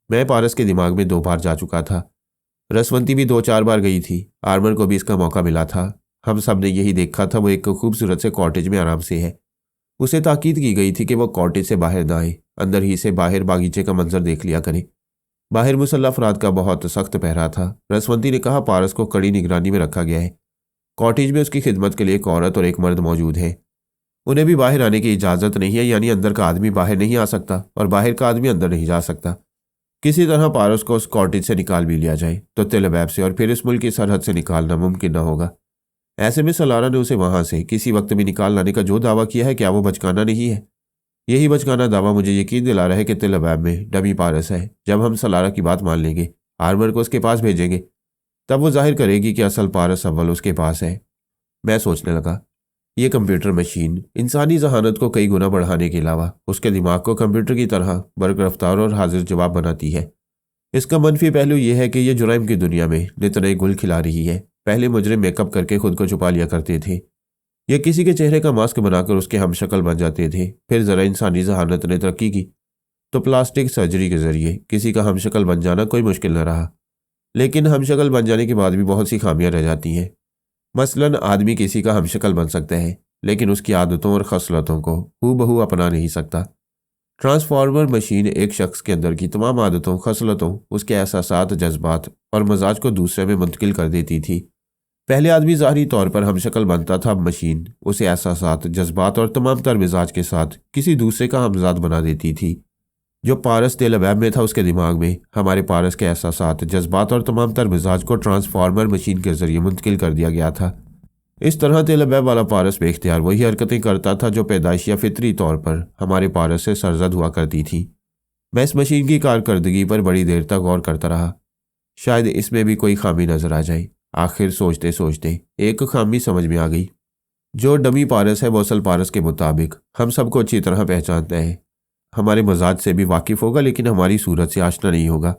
मैं पारस के दिमाग में 2 बार जा चुका था। रसवंती भी 2-4 बार गई थी। आर्मर को भी इसका मौका मिला था। हम सब ने यही देखा था, वो एक खूबसूरत से कॉटेज में आराम से है। उसे ताकीद की गई थी कि वो कॉटेज से बाहर ना आए, अंदर ही से बाहर बागीचे का मंजर देख लिया करे। बाहर मुसल्ला अफराद का बहुत सख्त पहरा था। रसवंती ने कहा, पारस को कड़ी निगरानी में रखा गया है। कॉटेज में उसकी खिदमत के लिए एक औरत और एक मर्द मौजूद हैं। उन्हें भी बाहर आने की इजाज़त नहीं है, यानी अंदर का आदमी बाहर नहीं आ सकता और बाहर का आदमी अंदर नहीं जा सकता। किसी तरह पारस को उस कॉटेज से निकाल भी लिया जाए तो तेल अबैब से और फिर इस मुल्क की सरहद से निकालना मुमकिन न होगा। ऐसे में सलारा ने उसे वहां से किसी वक्त भी निकाल लाने का जो दावा किया है, क्या वो बचकाना नहीं है? यही बचकाना दावा मुझे यकीन दिला रहा है कि तेल अबैब में डमी पारस है। जब हम सलारा की बात मान लेंगे, आर्मर को उसके पास भेजेंगे, तब वो जाहिर करेगी कि असल पारस अव्वल उसके पास है। मैं सोचने लगा, ये कंप्यूटर मशीन इंसानी जहानत को कई गुना बढ़ाने के अलावा उसके दिमाग को कंप्यूटर की तरह बरकरफ्तार और हाजिर जवाब बनाती है। इसका मनफी पहलू यह है कि यह जुराइम की दुनिया में नित नए गुल खिला रही है। पहले मुजरिम मेकअप करके खुद को छुपा लिया करते थे, ये किसी के चेहरे का मास्क बनाकर उसके हमशक्ल बन जाते थे। फिर जरा इंसानी जहानत ने तरक्की की तो प्लास्टिक सर्जरी के जरिए किसी का हमशक्ल बन जाना कोई मुश्किल न रहा। लेकिन हमशक्ल बन जाने के बाद भी बहुत सी खामियां रह जाती हैं। मसलन आदमी किसी का हमशक्ल बन सकता है, लेकिन उसकी आदतों और खसलतों को हूबहू अपना नहीं सकता। ट्रांसफार्मर मशीन एक शख्स के अंदर की तमाम आदतों, खसलतों, उसके एहसासात, जज्बात और मजाज को दूसरे में मुंतकिल कर देती थी। पहले आदमी ज़ाहरी तौर पर हमशक्ल बनता था, अब मशीन उसे एहसासात, जज्बात और तमाम तर मिजाज के साथ किसी दूसरे का हमजाद बना देती थी। जो पारस तेल अबैब में था, उसके दिमाग में हमारे पारस के एहसासात, जज्बात और तमाम तर मिजाज को ट्रांसफार्मर मशीन के जरिए मुंतकिल कर दिया गया था। इस तरह तेल अबैब वाला पारस बेख्तियार वही हरकतें करता था जो पैदाइश या फितरी तौर पर हमारे पारस से सरजद हुआ करती थी। मैं इस मशीन की कारकर्दगी पर बड़ी देर तक गौर करता रहा, शायद इसमें भी कोई खामी नजर आ जाए। आखिर सोचते सोचते एक खामी समझ में आ गई। जो डमी पारस है वो असल पारस के मुताबिक हम सबको अच्छी तरह पहचानता है, हमारे मजाज से भी वाकिफ होगा, लेकिन हमारी सूरत से आशना नहीं होगा।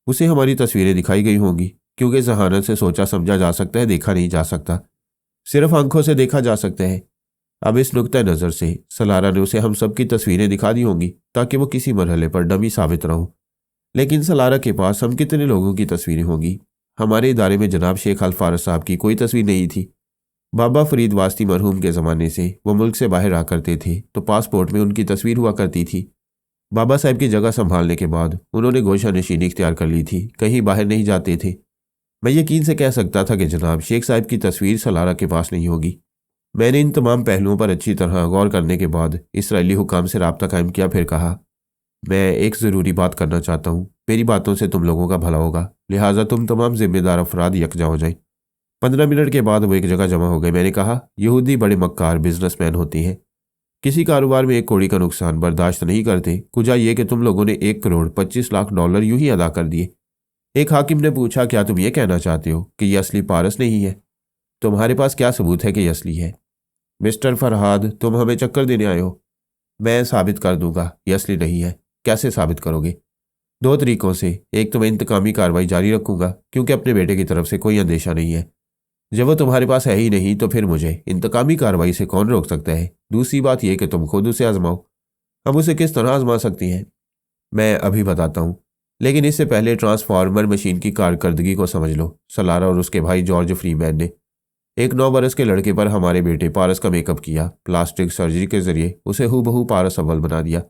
उसे हमारी तस्वीरें दिखाई गई होंगी, क्योंकि जहानत से सोचा समझा जा सकता है, देखा नहीं जा सकता, सिर्फ आंखों से देखा जा सकता है। अब इस नुक्ता नज़र से सलारा ने उसे हम सब की तस्वीरें दिखा दी होंगी ताकि वो किसी मरहले पर डमी साबित रहो। लेकिन सलारा के पास हम कितने लोगों की तस्वीरें होंगी? हमारे इदारे में जनाब शेख अल फारस साहब की कोई तस्वीर नहीं थी। बाबा फरीद वास्ती मरहूम के ज़माने से वो मुल्क से बाहर आ करते थे तो पासपोर्ट में उनकी तस्वीर हुआ करती थी। बाबा साहब की जगह संभालने के बाद उन्होंने गोशा नशीनी इख्तियार कर ली थी, कहीं बाहर नहीं जाते थे। मैं यकीन से कह सकता था कि जनाब शेख साहब की तस्वीर सलारा के पास नहीं होगी। मैंने इन तमाम पहलुओं पर अच्छी तरह गौर करने के बाद इसराइली हुकाम से रब्ता कायम किया। फिर कहा, मैं एक ज़रूरी बात करना चाहता हूँ। मेरी बातों से तुम लोगों का भला होगा, लिहाजा तुम तमाम जिम्मेदार अफराद यकजा हो जाएं। 15 मिनट के बाद वो एक जगह जमा हो गए। मैंने कहा, यहूदी बड़े मक्कार बिजनेसमैन होते हैं, किसी कारोबार में एक कौड़ी का नुकसान बर्दाश्त नहीं करते। कुजा ये कि तुम लोगों ने $1 करोड़ 25 लाख यूं ही अदा कर दिए। एक हाकिम ने पूछा, क्या तुम ये कहना चाहते हो कि यह असली पारस नहीं है? तुम्हारे पास क्या सबूत है कि यह असली है? मिस्टर फरहाद, तुम हमें चक्कर देने आए हो? मैं साबित कर दूंगा यह असली नहीं है। कैसे साबित करोगे? 2 तरीकों से। एक तो मैं इंतकामी कार्रवाई जारी रखूंगा, क्योंकि अपने बेटे की तरफ से कोई अंदेशा नहीं है। जब वो तुम्हारे पास है ही नहीं तो फिर मुझे इंतकामी कार्रवाई से कौन रोक सकता है? दूसरी बात यह कि तुम खुद उसे आजमाओ। हम उसे किस तरह आजमा सकती हैं? मैं अभी बताता हूँ, लेकिन इससे पहले ट्रांसफार्मर मशीन की कारकर्दगी को समझ लो। सलारा और उसके भाई जॉर्ज फ्रीमैन ने एक 9 बरस के लड़के पर हमारे बेटे पारस का मेकअप किया, प्लास्टिक सर्जरी के जरिए उसे हूबहू पारस अव्वल बना दिया।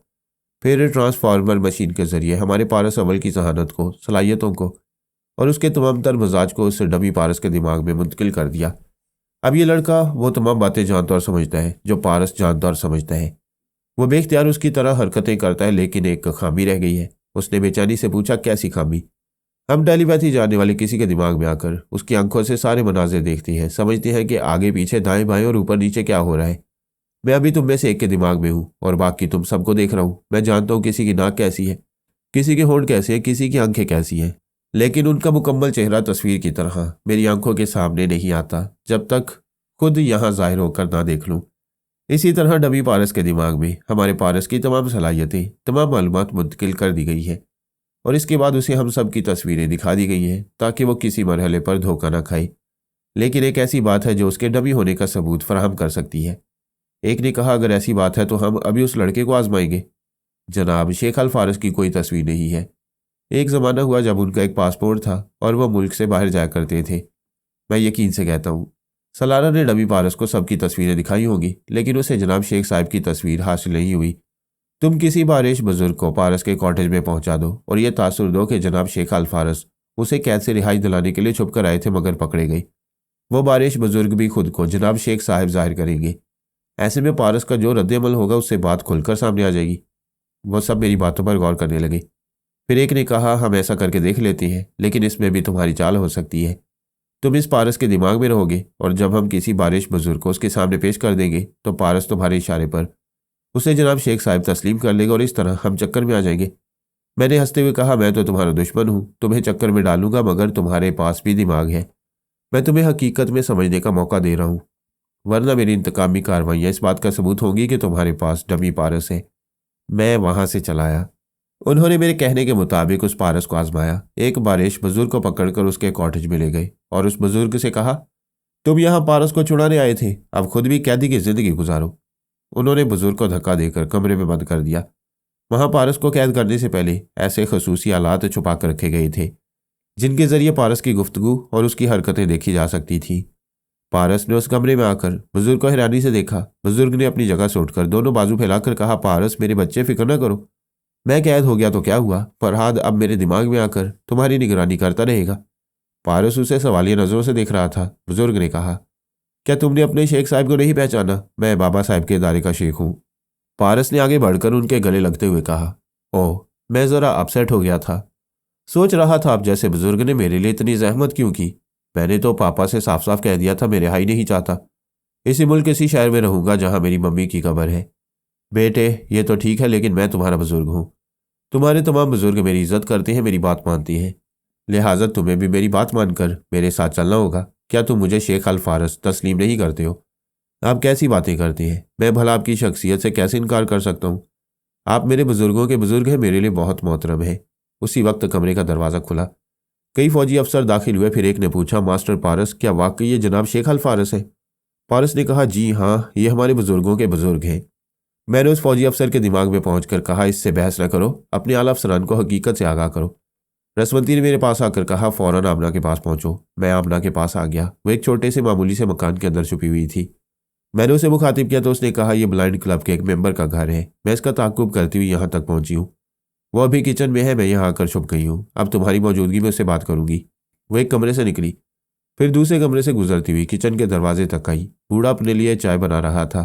फिर ट्रांसफार्मर मशीन के जरिए हमारे पारस अव्वल की जहानत को, सलाहियतों को और उसके तमाम तर मजाज को उस डमी पारस के दिमाग में मुंतकिल कर दिया। अब ये लड़का वो तमाम बातें जानता और समझता है जो पारस जानता और समझता है। वो बेख्तियार उसकी तरह हरकतें करता है, लेकिन एक खामी रह गई है। उसने बेचैनी से पूछा, कैसी खामी? हम टेलीपैथी जानने वाले किसी के दिमाग में आकर उसकी आंखों से सारे मनाजिर देखते हैं, समझते हैं कि आगे पीछे, दाएं बाएं और ऊपर नीचे क्या हो रहा है। मैं अभी तुम में से एक के दिमाग में हूँ और बाकी तुम सबको देख रहा हूँ। मैं जानता हूँ किसी की नाक कैसी है, किसी के होंठ कैसे हैं, किसी की आंखें कैसी हैं, लेकिन उनका मुकम्मल चेहरा तस्वीर की तरह मेरी आंखों के सामने नहीं आता जब तक खुद यहाँ जाहिर होकर ना देख लूँ। इसी तरह डमी पारस के दिमाग में हमारे पारस की तमाम सलाहियतें, तमाम मालूमात मुंतकिल कर दी गई है और इसके बाद उसे हम सब की तस्वीरें दिखा दी गई हैं ताकि वो किसी मरहले पर धोखा ना खाए। लेकिन एक ऐसी बात है जो उसके डमी होने का सबूत फराहम कर सकती है। एक ने कहा, अगर ऐसी बात है तो हम अभी उस लड़के को आजमाएंगे। जनाब शेख अल फारस की कोई तस्वीर नहीं है। एक ज़माना हुआ जब उनका एक पासपोर्ट था और वह मुल्क से बाहर जाया करते थे। मैं यकीन से कहता हूँ सलारा ने डमी पारस को सबकी तस्वीरें दिखाई होंगी, लेकिन उसे जनाब शेख साहब की तस्वीर हासिल नहीं हुई। तुम किसी बारिश बुजुर्ग को पारस के कॉटेज में पहुंचा दो और यह तासुर दो कि जनाब शेख अल फारस उसे कैद से रिहाई दिलाने के लिए छुप कर आए थे मगर पकड़े गए। वो बारिश बुजुर्ग भी खुद को जनाब शेख साहब जाहिर करेंगे। ऐसे में पारस का जो रद्द-ए-अमल होगा उससे बात खुलकर सामने आ जाएगी। वो सब मेरी बातों पर गौर करने लगे। फिर एक ने कहा, हम ऐसा करके देख लेते हैं, लेकिन इसमें भी तुम्हारी चाल हो सकती है। तुम इस पारस के दिमाग में रहोगे और जब हम किसी बारिश बुजुर्ग को उसके सामने पेश कर देंगे तो पारस तुम्हारे इशारे पर उसे जनाब शेख साहब तस्लीम कर लेगा और इस तरह हम चक्कर में आ जाएंगे। मैंने हंसते हुए कहा, मैं तो तुम्हारा दुश्मन हूं, तुम्हें चक्कर में डालूंगा, मगर तुम्हारे पास भी दिमाग है। मैं तुम्हें हकीकत में समझने का मौका दे रहा हूं, वरना मेरी इंतकामी कार्रवाइयां इस बात का सबूत होंगी कि तुम्हारे पास डमी पारस है। मैं वहां से चलाया। उन्होंने मेरे कहने के मुताबिक उस पारस को आजमाया। एक बारिश बुजुर्ग को पकड़कर उसके कॉटेज में ले गए और उस बुजुर्ग से कहा, तुम यहाँ पारस को छुड़ाने आए थे, अब खुद भी कैदी की जिंदगी गुजारो। उन्होंने बुजुर्ग को धक्का देकर कमरे में बंद कर दिया। वहां पारस को कैद करने से पहले ऐसे खसूसी आलात छुपा कर रखे गए थे जिनके जरिए पारस की गुफ्तगू और उसकी हरकतें देखी जा सकती थी। पारस ने उस कमरे में आकर बुजुर्ग को हैरानी से देखा। बुजुर्ग ने अपनी जगह से उठकर दोनों बाजू फैलाकर कहा, पारस मेरे बच्चे, फिक्र न करो, मैं कैद हो गया तो क्या हुआ, फरहाद अब मेरे दिमाग में आकर तुम्हारी निगरानी करता रहेगा। पारस उसे सवालिया नजरों से देख रहा था। बुजुर्ग ने कहा, क्या तुमने अपने शेख साहब को नहीं पहचाना? मैं बाबा साहब के इदारे का शेख हूं। पारस ने आगे बढ़कर उनके गले लगते हुए कहा, ओह, मैं जरा अपसेट हो गया था, सोच रहा था आप जैसे बुजुर्ग ने मेरे लिए इतनी जहमत क्यों की। मैंने तो पापा से साफ साफ कह दिया था मैं रिहाई नहीं चाहता। इसी मुल्क इसी शहर में रहूंगा जहां मेरी मम्मी की कब्र है। बेटे, ये तो ठीक है, लेकिन मैं तुम्हारा बुजुर्ग हूं। तुम्हारे तमाम बुजुर्ग मेरी इज्जत करते हैं, मेरी बात मानती हैं, लिहाजा तुम्हें भी मेरी बात मानकर मेरे साथ चलना होगा। क्या तुम मुझे शेख अल फारस तस्लीम नहीं करते हो? आप कैसी बातें करते हैं? मैं भला आपकी शख्सियत से कैसे इनकार कर सकता हूँ? आप मेरे बुजुर्गों के बुजुर्ग हैं, मेरे लिए बहुत मोहतरम है। उसी वक्त कमरे का दरवाज़ा खुला। कई फौजी अफसर दाखिल हुए। फिर एक ने पूछा, मास्टर पारस, क्या वाकई ये जनाब शेख अल फारस है? पारस ने कहा, जी हाँ, ये हमारे बुजुर्गों के बुजुर्ग हैं। मैंने उस फौजी अफसर के दिमाग में पहुंचकर कहा, इससे बहस न करो, अपने आला अफसरान को हकीकत से आगाह करो। रसवंती ने मेरे पास आकर कहा, फौरन आमना के पास पहुंचो। मैं आमना के पास आ गया। वो एक छोटे से मामूली से मकान के अंदर छुपी हुई थी। मैंने उसे मुखातिब किया तो उसने कहा, यह ब्लाइंड क्लब के एक मेंबर का घर है, मैं इसका ताक़ुब करती हुई यहाँ तक पहुंची हूँ। वो अभी किचन में है, मैं यहाँ आकर छुप गई हूँ। अब तुम्हारी मौजूदगी में उससे बात करूंगी। वो एक कमरे से निकली, फिर दूसरे कमरे से गुजरती हुई किचन के दरवाजे तक आई। बूढ़ा अपने लिए चाय बना रहा था।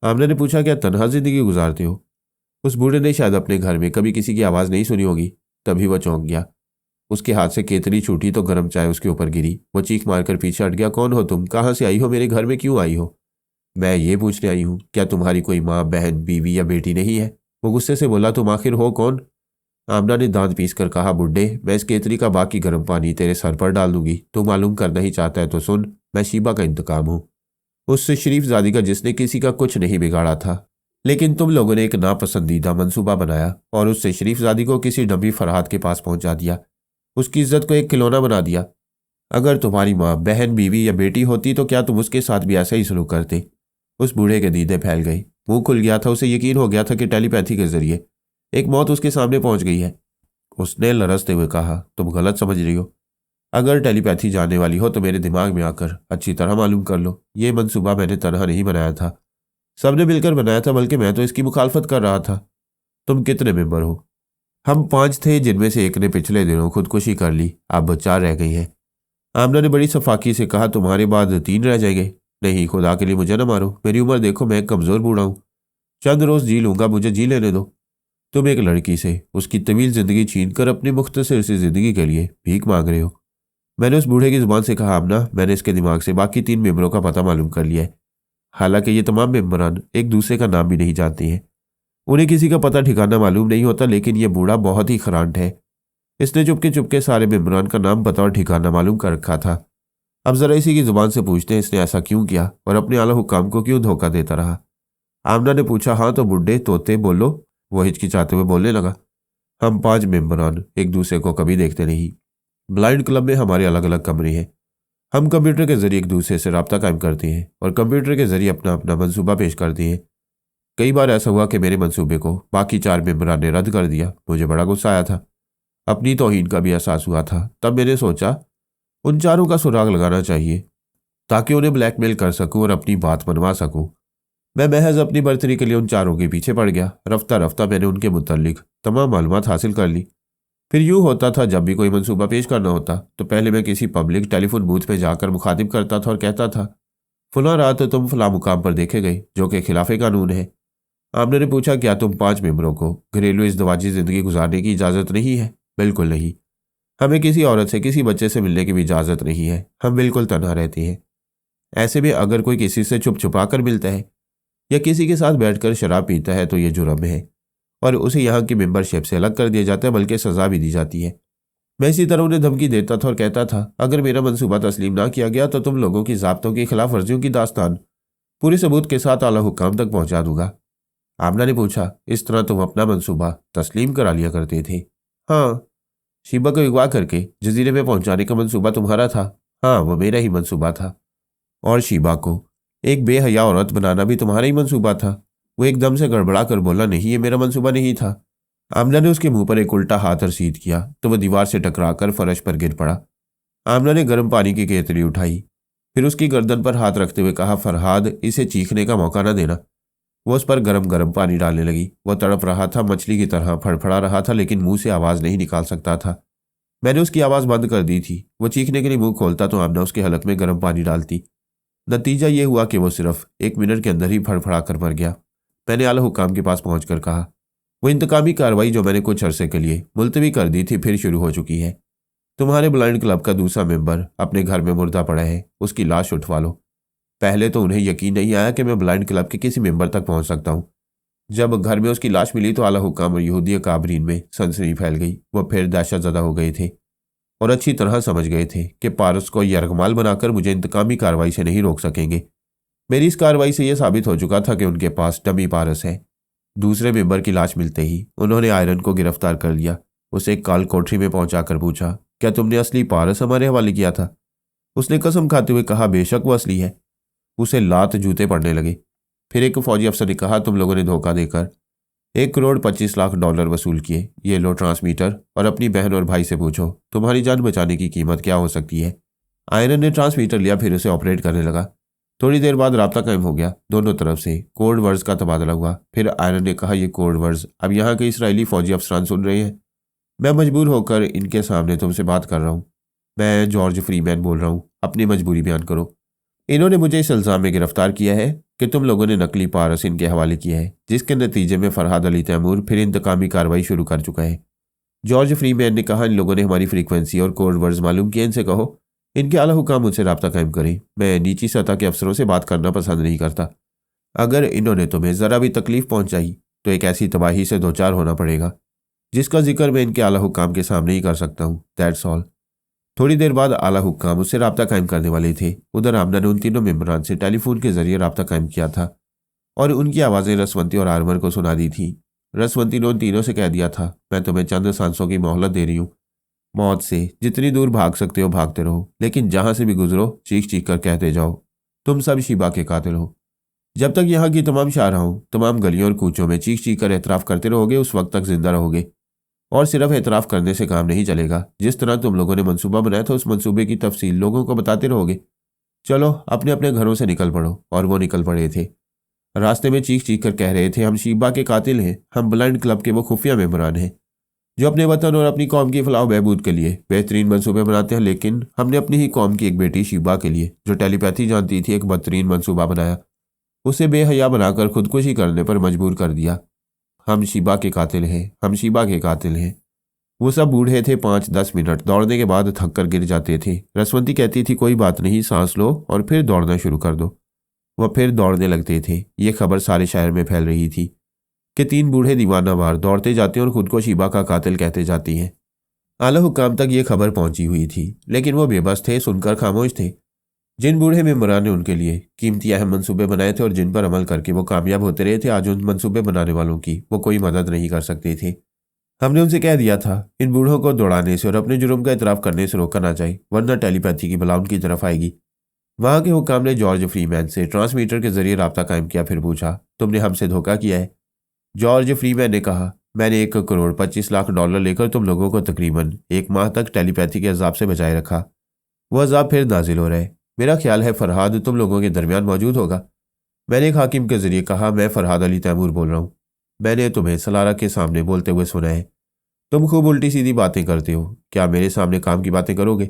आमना ने पूछा, क्या तन्हा जिंदगी गुजारते हो? उस बूढ़े ने शायद अपने घर में कभी किसी की आवाज़ नहीं सुनी होगी। तभी वह चौंक गया। उसके हाथ से केतली छूटी तो गर्म चाय उसके ऊपर गिरी। वो चीख मारकर पीछे हट गया। कौन हो तुम? कहाँ से आई हो? मेरे घर में क्यों आई हो? मैं ये पूछने आई हूँ, क्या तुम्हारी कोई माँ, बहन, बीवी या बेटी नहीं है? वो गुस्से से बोला, तुम आखिर हो कौन? आमना ने दांत पीस कर कहा, बुड्ढे, मैं इस केतली का बाकी गर्म पानी तेरे सर पर डाल दूंगी। तू मालूम करना ही चाहता है तो सुन, मैं शीबा का इंतकाम हूँ, उससे शरीफ जादी का जिसने किसी का कुछ नहीं बिगाड़ा था। लेकिन तुम लोगों ने एक नापसंदीदा मंसूबा बनाया और उससे शरीफ जादी को किसी डमी फरहाद के पास पहुंचा दिया। उसकी इज्जत को एक खिलौना बना दिया। अगर तुम्हारी माँ, बहन, बीवी या बेटी होती तो क्या तुम उसके साथ भी ऐसा ही सलूक करते? उस बूढ़े के दीदे फैल गई। मुंह खुल गया था। उसे यकीन हो गया था कि टेलीपैथी के जरिए एक मौत उसके सामने पहुंच गई है। उसने लरसते हुए कहा, तुम गलत समझ रही हो। अगर टेलीपैथी जानने वाली हो तो मेरे दिमाग में आकर अच्छी तरह मालूम कर लो। ये मंसूबा मैंने तनहा नहीं बनाया था, सबने मिलकर बनाया था, बल्कि मैं तो इसकी मुखालफत कर रहा था। तुम कितने मेंबर हो? हम 5 थे, जिनमें से एक ने पिछले दिनों खुदकुशी कर ली। अब 4 रह गई हैं। आमना ने बड़ी सफाकी से कहा, तुम्हारे बाद 3 रह जाएंगे। नहीं, खुदा के लिए मुझे न मारो, मेरी उम्र देखो, मैं एक कमज़ोर बूढ़ा हूँ। चंद रोज़ जी लूँगा, मुझे जी लेने दो। तुम एक लड़की से उसकी तवील जिंदगी छीन कर अपनी मुख्तसर सी जिंदगी के लिए भीख मांग रहे हो। मैंने उस बूढ़े की जुबान से कहा, आमना, मैंने इसके दिमाग से बाकी 3 मेंबरों का पता मालूम कर लिया है। हालांकि ये तमाम मेंबरान एक दूसरे का नाम भी नहीं जानते हैं, उन्हें किसी का पता ठिकाना मालूम नहीं होता, लेकिन यह बूढ़ा बहुत ही खरांट है। इसने चुपके चुपके सारे मेंबरान का नाम, पता और ठिकाना मालूम कर रखा था। अब जरा इसी की जुबान से पूछते हैं, इसने ऐसा क्यों किया और अपने आला हुक्काम को क्यों धोखा देता रहा? आमना ने पूछा, हाँ तो बुड्ढे तोते बोलो। वो हिचकिचाते हुए बोलने लगा, हम 5 मेंबरान एक दूसरे को कभी देखते नहीं। ब्लाइंड क्लब में हमारे अलग अलग कमरे हैं। हम कंप्यूटर के जरिए एक दूसरे से रब्ता कायम करते हैं और कंप्यूटर के जरिए अपना अपना मंसूबा पेश करते हैं। कई बार ऐसा हुआ कि मेरे मंसूबे को बाकी 4 मेंबरान ने रद्द कर दिया। मुझे बड़ा गुस्सा आया था, अपनी तौहीन का भी एहसास हुआ था। तब मैंने सोचा उन चारों का सुराग लगाना चाहिए। ताकि उन्हें ब्लैकमेल कर सकूं और अपनी बात मनवा सकूं। मैं महज अपनी बर्तरी के लिए उन चारों के पीछे पड़ गया। रफ्ता रफ्ता मैंने उनके मुतालिक तमाम मालूमात हासिल कर ली। फिर यूं होता था, जब भी कोई मंसूबा पेश करना होता तो पहले मैं किसी पब्लिक टेलीफोन बूथ में जाकर मुखातिब करता था और कहता था, फलां रात तुम फलां मुकाम पर देखे गए, जो कि खिलाफे कानून है। आमने ने पूछा, क्या तुम 5 मेंबरों को घरेलू इज़्दवाजी ज़िंदगी गुजारने की इजाज़त नहीं है? बिल्कुल नहीं। हमें किसी औरत से, किसी बच्चे से मिलने की भी इजाज़त नहीं है। हम बिल्कुल तन्हा रहते हैं। ऐसे में अगर कोई किसी से छुप छुपा कर मिलता है या किसी के साथ बैठकर शराब पीता है तो ये जुर्म है और उसे यहाँ की मेंबरशिप से अलग कर दिया जाता है, बल्कि सज़ा भी दी जाती है। मैं इसी तरह उन्हें धमकी देता था और कहता था, अगर मेरा मंसूबा तस्लीम ना किया गया तो तुम लोगों की ज़ाब्तों की खिलाफ वर्जियों की दास्तान पूरे सबूत के साथ आला हुक्काम तक पहुंचा दूंगा। आमना ने पूछा, इस तरह तुम अपना मंसूबा तस्लीम करा लिया करते थे? हाँ। शीबा को अगवा करके जजीरे में पहुंचाने का मंसूबा तुम्हारा था? हाँ, वो मेरा ही मंसूबा था। और शीबा को एक बेहया औरत बनाना भी तुम्हारा ही मंसूबा था? वो एकदम से गड़बड़ा कर बोला, नहीं, ये मेरा मंसूबा नहीं था। आमना ने उसके मुंह पर एक उल्टा हाथ रसीद किया तो वह दीवार से टकराकर फर्श पर गिर पड़ा। आमना ने गर्म पानी की केतली उठाई, फिर उसकी गर्दन पर हाथ रखते हुए कहा, फरहाद, इसे चीखने का मौका न देना। वो उस पर गरम गरम पानी डालने लगी। वह तड़प रहा था, मछली की तरह फड़फड़ा रहा था, लेकिन मुंह से आवाज़ नहीं निकाल सकता था। मैंने उसकी आवाज़ बंद कर दी थी। वो चीखने के लिए मुंह खोलता तो आमना उसके हलक में गर्म पानी डालती। नतीजा ये हुआ कि वो सिर्फ 1 मिनट के अंदर ही फड़फड़ा कर मर गया। मैंने आला हुक्काम के पास पहुंचकर कहा, वो इंतकामी कार्रवाई जो मैंने कुछ अरसे के लिए मुलतवी कर दी थी, फिर शुरू हो चुकी है। तुम्हारे ब्लाइंड क्लब का दूसरा मेंबर अपने घर में मुर्दा पड़ा है, उसकी लाश उठवा लो। पहले तो उन्हें यकीन नहीं आया कि मैं ब्लाइंड क्लब के किसी मेंबर तक पहुंच सकता हूं। जब घर में उसकी लाश मिली तो आला हुक्काम और यहूदी काबरीन में सनसनी फैल गई। वह फिर दहशत ज़दा हो गए थे और अच्छी तरह समझ गए थे कि पारस को यरगमाल बनाकर मुझे इंतकामी कार्रवाई से नहीं रोक सकेंगे। मेरी इस कार्रवाई से यह साबित हो चुका था कि उनके पास डमी पारस है। दूसरे मेंबर की लाश मिलते ही उन्होंने आयरन को गिरफ्तार कर लिया। उसे एक काल कोठरी में पहुंचाकर पूछा, क्या तुमने असली पारस हमारे हवाले किया था? उसने कसम खाते हुए कहा, बेशक वो असली है। उसे लात जूते पड़ने लगे। फिर एक फौजी अफसर ने कहा, तुम लोगों ने धोखा देकर 1,25,00,000 वसूल किए। ये लो ट्रांसमीटर और अपनी बहन और भाई से पूछो तुम्हारी जान बचाने की कीमत क्या हो सकती है। आयरन ने ट्रांसमीटर लिया, फिर उसे ऑपरेट करने लगा। थोड़ी देर बाद राब्ता कायम हो गया। दोनों तरफ से कोड वर्ड्स का तबादला हुआ। फिर आयरन ने कहा, ये कोड वर्ड्स अब यहाँ के इसराइली फौजी अफसरान सुन रहे हैं। मैं मजबूर होकर इनके सामने तुमसे बात कर रहा हूँ। मैं जॉर्ज फ्रीमैन बोल रहा हूँ, अपनी मजबूरी बयान करो। इन्होंने मुझे इस इल्ज़ाम में गिरफ्तार किया है कि तुम लोगों ने नकली पारस इनके हवाले किया है, जिसके नतीजे में फरहाद अली तैमूर फिर इंतकामी कार्रवाई शुरू कर चुका है। जॉर्ज फ्रीमैन ने कहा, इन लोगों ने हमारी फ्रीक्वेंसी और कोड वर्ड्स मालूम किए, इनसे कहो इनके आला हुक्काम मुझसे रब्ता कायम करें। मैं नीची सतह के अफसरों से बात करना पसंद नहीं करता। अगर इन्होंने तुम्हें ज़रा भी तकलीफ पहुंचाई तो एक ऐसी तबाही से दो चार होना पड़ेगा जिसका जिक्र मैं इनके आला हुक्काम के सामने ही कर सकता हूँ। That's all. थोड़ी देर बाद आला हुक्काम उससे रब्ता कायम करने वाले थे। उधर आमना ने उन तीनों मेम्बरान से टेलीफोन के जरिए रब्ता कायम किया था और उनकी आवाज़ें रसवंती और आरमर को सुना दी थी। रसवंती ने उन तीनों से कह दिया था, मैं तुम्हें चंद सांसों की मोहलत दे रही हूँ। मौत से जितनी दूर भाग सकते हो भागते रहो, लेकिन जहां से भी गुजरो चीख चीख कर कहते जाओ, तुम सब शीबा के कातिल हो। जब तक यहाँ की तमाम शाहराहों, तमाम गलियों और कूचों में चीख चीख कर एतराफ़ करते रहोगे, उस वक्त तक जिंदा रहोगे। और सिर्फ एतराफ़ करने से काम नहीं चलेगा। जिस तरह तुम लोगों ने मंसूबा बनाया था, उस मंसूबे की तफसील लोगों को बताते रहोगे। चलो अपने अपने घरों से निकल पड़ो। और वो निकल पड़े थे। रास्ते में चीख चीख कर कह रहे थे, हम शीबा के कातिल हैं, हम ब्लाइंड क्लब के वो खुफिया मेंबरान हैं जो अपने वतन और अपनी कौम की फलाह बहबूद के लिए बेहतरीन मंसूबे बनाते हैं। लेकिन हमने अपनी ही कौम की एक बेटी शीबा के लिए, जो टेलीपैथी जानती थी, एक बदतरीन मंसूबा बनाया। उसे बेहया बनाकर खुदकुशी करने पर मजबूर कर दिया। हम शीबा के कातिल हैं, हम शीबा के कातिल हैं। वो सब बूढ़े थे। 5-10 मिनट दौड़ने के बाद थक कर गिर जाते थे। रसवंती कहती थी, कोई बात नहीं, सांस लो और फिर दौड़ना शुरू कर दो। वह फिर दौड़ने लगते थे। ये खबर सारे शहर में फैल रही थी कि 3 बूढ़े दीवानावार दौड़ते जाते हैं और खुद को शीबा का कातिल कहते जाती हैं। आला हुक्काम तक ये खबर पहुंची हुई थी, लेकिन वो बेबस थे, सुनकर खामोश थे। जिन बूढ़े मेंबरान ने उनके लिए कीमती अहम मंसूबे बनाए थे और जिन पर अमल करके वो कामयाब होते रहे थे, आज उन मंसूबे बनाने वालों की वो कोई मदद नहीं कर सकते थे। हमने उनसे कह दिया था, इन बूढ़ों को दौड़ाने से और अपने जुर्म का इतराफ़ करने से रोका ना जाए, वरना टेलीपैथी की बला उनकी तरफ आएगी। वहाँ के हुक्काम ने जॉर्ज फ्रीमैन से ट्रांसमीटर के जरिए रब्ता कायम किया। फिर पूछा, तुमने हमसे धोखा किया है? जॉर्ज फ्रीमैन ने कहा, मैंने 1,25,00,000 लेकर तुम लोगों को तकरीबन 1 माह तक टेलीपैथी के अजाब से बचाए रखा। वह अजाब फिर नाजिल हो रहे। मेरा ख्याल है फरहाद तुम लोगों के दरमियान मौजूद होगा। मैंने एक हाकिम के जरिए कहा, मैं फरहाद अली तैमूर बोल रहा हूँ। मैंने तुम्हें सलारा के सामने बोलते हुए सुना है। तुम खूब उल्टी सीधी बातें करते हो, क्या मेरे सामने काम की बातें करोगे?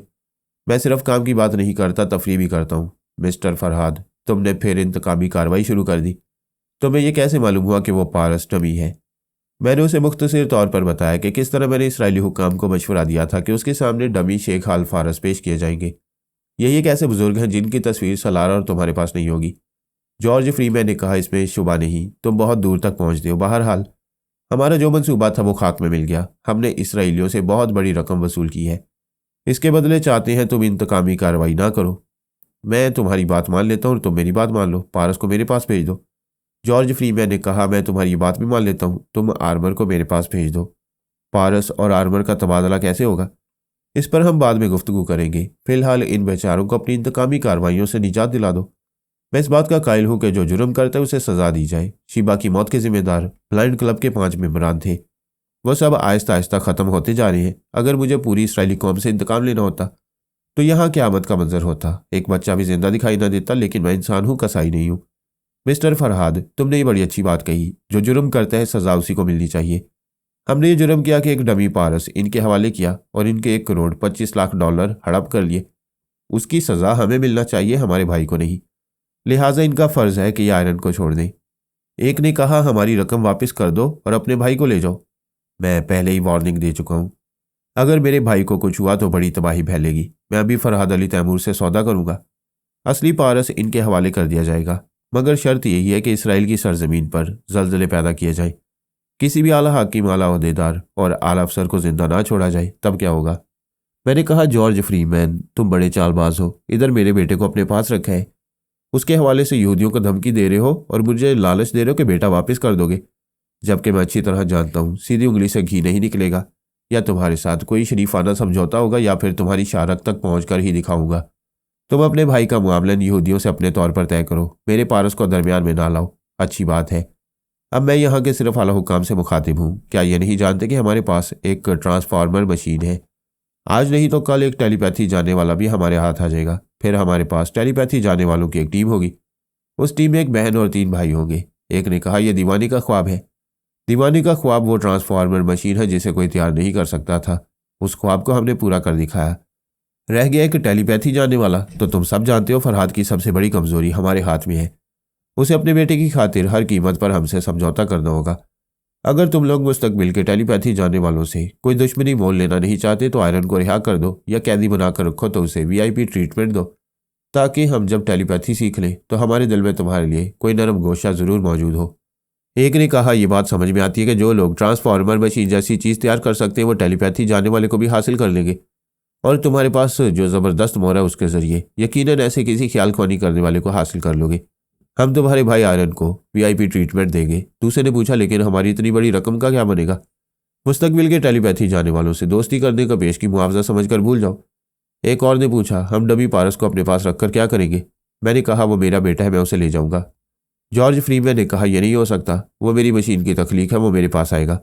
मैं सिर्फ काम की बात नहीं करता, तफरीह भी करता हूँ। मिस्टर फरहाद, तुमने फिर इंतकामी कार्रवाई शुरू कर दी। तुम्हें यह कैसे मालूम हुआ कि वो पारस डमी है? मैंने उसे मुख्तसर तौर पर बताया कि किस तरह मैंने इसराइली हुक्काम को मशवरा दिया था कि उसके सामने डमी शेख आल फारस पेश किए जाएंगे। यही एक ऐसे बुजुर्ग हैं जिनकी तस्वीर सलारा और तुम्हारे पास नहीं होगी। जॉर्ज फ्रीमैन ने कहा, इसमें शुबा नहीं, तुम बहुत दूर तक पहुंचते हो। बहरहाल हमारा जो मंसूबा था वो खाक में मिल गया। हमने इसराइलियों से बहुत बड़ी रकम वसूल की है। इसके बदले चाहते हैं तुम इंतकामी कार्रवाई ना करो। मैं तुम्हारी बात मान लेता हूँ और तुम मेरी बात मान लो। पारस को मेरे पास भेज दो। जॉर्ज फ्रीमैन ने कहा, मैं तुम्हारी बात भी मान लेता हूँ, तुम आर्मर को मेरे पास भेज दो। पारस और आर्मर का तबादला कैसे होगा, इस पर हम बाद में गुफ्तगू करेंगे। फिलहाल इन बेचारों को अपनी इंतकामी कार्रवाइयों से निजात दिला दो। मैं इस बात का कायल हूं कि जो जुर्म करता है उसे सजा दी जाए। शीबा की मौत के जिम्मेदार ब्लाइंड क्लब के 5 मेंबरान थे। वह सब आहिस्ता आहिस्ता ख़त्म होते जा रहे हैं। अगर मुझे पूरी इसराइली कौम से इंतकाम लेना होता तो यहाँ क़यामत का मंजर होता। एक बच्चा भी जिंदा दिखाई ना देता, लेकिन मैं इंसान हूँ, कसाई नहीं हूँ। मिस्टर फरहाद, तुमने ये बड़ी अच्छी बात कही। जो जुर्म करता है सजा उसी को मिलनी चाहिए। हमने ये जुर्म किया कि एक डमी पारस इनके हवाले किया और इनके 1 करोड़ 25 लाख डॉलर हड़प कर लिए। उसकी सज़ा हमें मिलना चाहिए, हमारे भाई को नहीं। लिहाजा इनका फ़र्ज़ है कि ये आयरन को छोड़ दें। एक ने कहा, हमारी रकम वापस कर दो और अपने भाई को ले जाओ। मैं पहले ही वार्निंग दे चुका हूँ। अगर मेरे भाई को कुछ हुआ तो बड़ी तबाही फैलेगी। मैं अभी फरहाद अली तैमूर से सौदा करूँगा। असली पारस इनके हवाले कर दिया जाएगा, मगर शर्त यही है कि इसराइल की सरजमीन पर जल्जले पैदा किए जाएं। किसी भी आला हाकिम, आला ओहदेदार और आला अफसर को जिंदा ना छोड़ा जाए, तब क्या होगा? मैंने कहा, जॉर्ज फ्रीमैन, तुम बड़े चालबाज हो। इधर मेरे बेटे को अपने पास रखा है, उसके हवाले से यहूदियों को धमकी दे रहे हो और मुझे लालच दे रहे हो कि बेटा वापस कर दोगे, जबकि मैं अच्छी तरह जानता हूँ सीधी उंगली से घी नहीं निकलेगा। या तुम्हारे साथ कोई शरीफाना समझौता होगा या फिर तुम्हारी शारक तक पहुँच कर ही दिखाऊंगा। तुम अपने भाई का मुआमला यहूदियों से अपने तौर पर तय करो, मेरे पारस को दरमियान में ना लाओ। अच्छी बात है। अब मैं यहाँ के सिर्फ आला हुक्काम से मुखातिब हूँ। क्या ये नहीं जानते कि हमारे पास एक ट्रांसफार्मर मशीन है? आज नहीं तो कल एक टेलीपैथी जानने वाला भी हमारे हाथ आ जाएगा। फिर हमारे पास टेलीपैथी जानने वालों की एक टीम होगी। उस टीम में एक बहन और 3 भाई होंगे। एक ने कहा, यह दीवानी का ख्वाब है। दीवानी का ख्वाब वो ट्रांसफार्मर मशीन है जिसे कोई तैयार नहीं कर सकता था। उस ख्वाब को हमने पूरा कर दिखाया। रह गया एक टेलीपैथी जानने वाला। तो तुम सब जानते हो फरहाद की सबसे बड़ी कमजोरी हमारे हाथ में है। उसे अपने बेटे की खातिर हर कीमत पर हमसे समझौता करना होगा। अगर तुम लोग मुस्तकबिल के टेलीपैथी जानने वालों से कोई दुश्मनी मोल लेना नहीं चाहते तो आयरन को रिहा कर दो, या कैदी बनाकर रखो तो उसे वीआईपी ट्रीटमेंट दो, ताकि हम जब टेलीपैथी सीख लें तो हमारे दिल में तुम्हारे लिए कोई नरम गोशा ज़रूर मौजूद हो। एक ने कहा, यह बात समझ में आती है कि जो लोग ट्रांसफार्मर मशीन जैसी चीज़ तैयार कर सकते हैं वो टेलीपैथी जानने वाले को भी हासिल कर लेंगे, और तुम्हारे पास जो ज़बरदस्त मोहर है उसके ज़रिए यकीनन ऐसे किसी ख्याल ख्वानी करने वाले को हासिल कर लोगे। हम तुम्हारे भाई आयरन को वीआईपी ट्रीटमेंट देंगे। दूसरे ने पूछा, लेकिन हमारी इतनी बड़ी रकम का क्या बनेगा? मुस्तकबिल के टेलीपैथी जाने वालों से दोस्ती करने का पेश की मुआवजा समझकर भूल जाओ। एक और ने पूछा, हम डमी पारस को अपने पास रखकर क्या करेंगे? मैंने कहा, वो मेरा बेटा है, मैं उसे ले जाऊंगा। जॉर्ज फ्रीमैन ने कहा, यह नहीं हो सकता, वो मेरी मशीन की तख्लीक है, वो मेरे पास आएगा।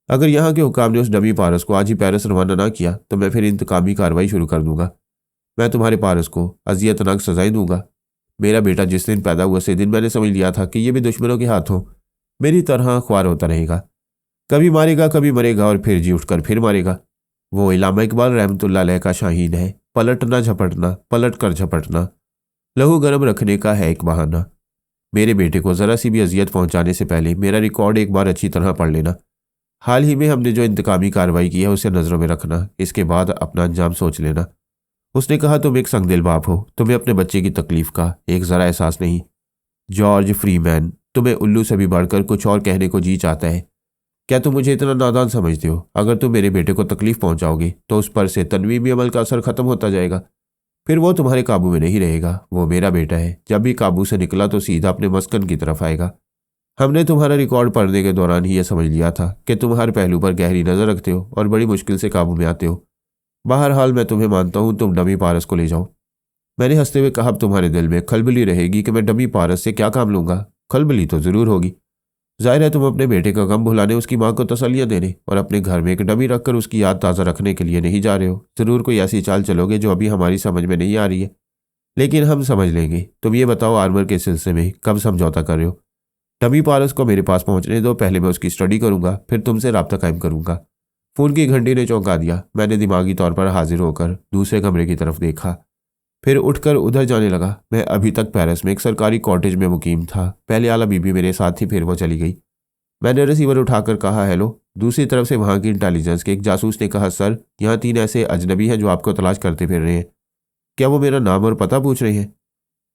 अगर यहाँ के हुक्काम ने उस डमी पारस को आज ही पेरिस रवाना ना किया तो मैं फिर इंतकामी कार्रवाई शुरू कर दूंगा। मैं तुम्हारे पारस को अजियतनाक सजाएं दूंगा। मेरा बेटा जिस दिन पैदा हुआ उसी दिन मैंने समझ लिया था कि यह भी दुश्मनों के हाथों मेरी तरह ख्वार होता रहेगा। कभी मारेगा, कभी मरेगा और फिर जी उठकर फिर मारेगा। वो इलामा इकबाल रहमतुल्लाह अलैह का शाहीन है, पलटना झपटना, पलट कर झपटना, लहू गर्म रखने का है एक बहाना। मेरे बेटे को ज़रा सी भी अजियत पहुंचाने से पहले मेरा रिकॉर्ड एक बार अच्छी तरह पढ़ लेना। हाल ही में हमने जो इंतकामी कार्रवाई की है उसे नज़रों में रखना, इसके बाद अपना अंजाम सोच लेना। उसने कहा, तुम एक संगदिल बाप हो, तुम्हें अपने बच्चे की तकलीफ का एक ज़रा एहसास नहीं। जॉर्ज फ्रीमैन, तुम्हें उल्लू से भी बढ़कर कुछ और कहने को जी चाहता है। क्या तुम मुझे इतना नादान समझते हो? अगर तुम मेरे बेटे को तकलीफ पहुंचाओगे तो उस पर से तनवीमी अमल का असर खत्म होता जाएगा। फिर वो तुम्हारे काबू में नहीं रहेगा। वो मेरा बेटा है, जब भी काबू से निकला तो सीधा अपने मस्कन की तरफ आएगा। हमने तुम्हारा रिकॉर्ड पढ़ने के दौरान ही यह समझ लिया था कि तुम हर पहलू पर गहरी नज़र रखते हो और बड़ी मुश्किल से काबू में आते हो। बहरहाल मैं तुम्हें मानता हूँ, तुम डमी पारस को ले जाओ। मैंने हंसते हुए कहा, अब तुम्हारे दिल में खलबली रहेगी कि मैं डमी पारस से क्या काम लूँगा? खलबली तो ज़रूर होगी। जाहिर है तुम अपने बेटे का गम भुलाने, उसकी माँ को तसल्लियाँ देने और अपने घर में एक डमी रखकर उसकी याद ताज़ा रखने के लिए नहीं जा रहे हो। ज़रूर कोई ऐसी चाल चलोगे जो अभी हमारी समझ में नहीं आ रही है। लेकिन हम समझ लेंगे। तुम ये बताओ, आर्मर के सिलसिले में कब समझौता कर रहे हो? टमी पारस को मेरे पास पहुंचने दो, पहले मैं उसकी स्टडी करूंगा, फिर तुमसे राब्ता कायम करूंगा। फोन की घंटी ने चौंका दिया। मैंने दिमागी तौर पर हाजिर होकर दूसरे कमरे की तरफ देखा, फिर उठकर उधर जाने लगा। मैं अभी तक पेरिस में एक सरकारी कॉटेज में मुकीम था। पहले आला बीबी मेरे साथ थी, फिर वो चली गई। मैंने रिसीवर उठाकर कहा, हेलो। दूसरी तरफ से वहां की इंटेलिजेंस के एक जासूस ने कहा, सर, यहाँ 3 ऐसे अजनबी हैं जो आपको तलाश करते फिर रहे हैं। क्या वो मेरा नाम और पता पूछ रहे हैं?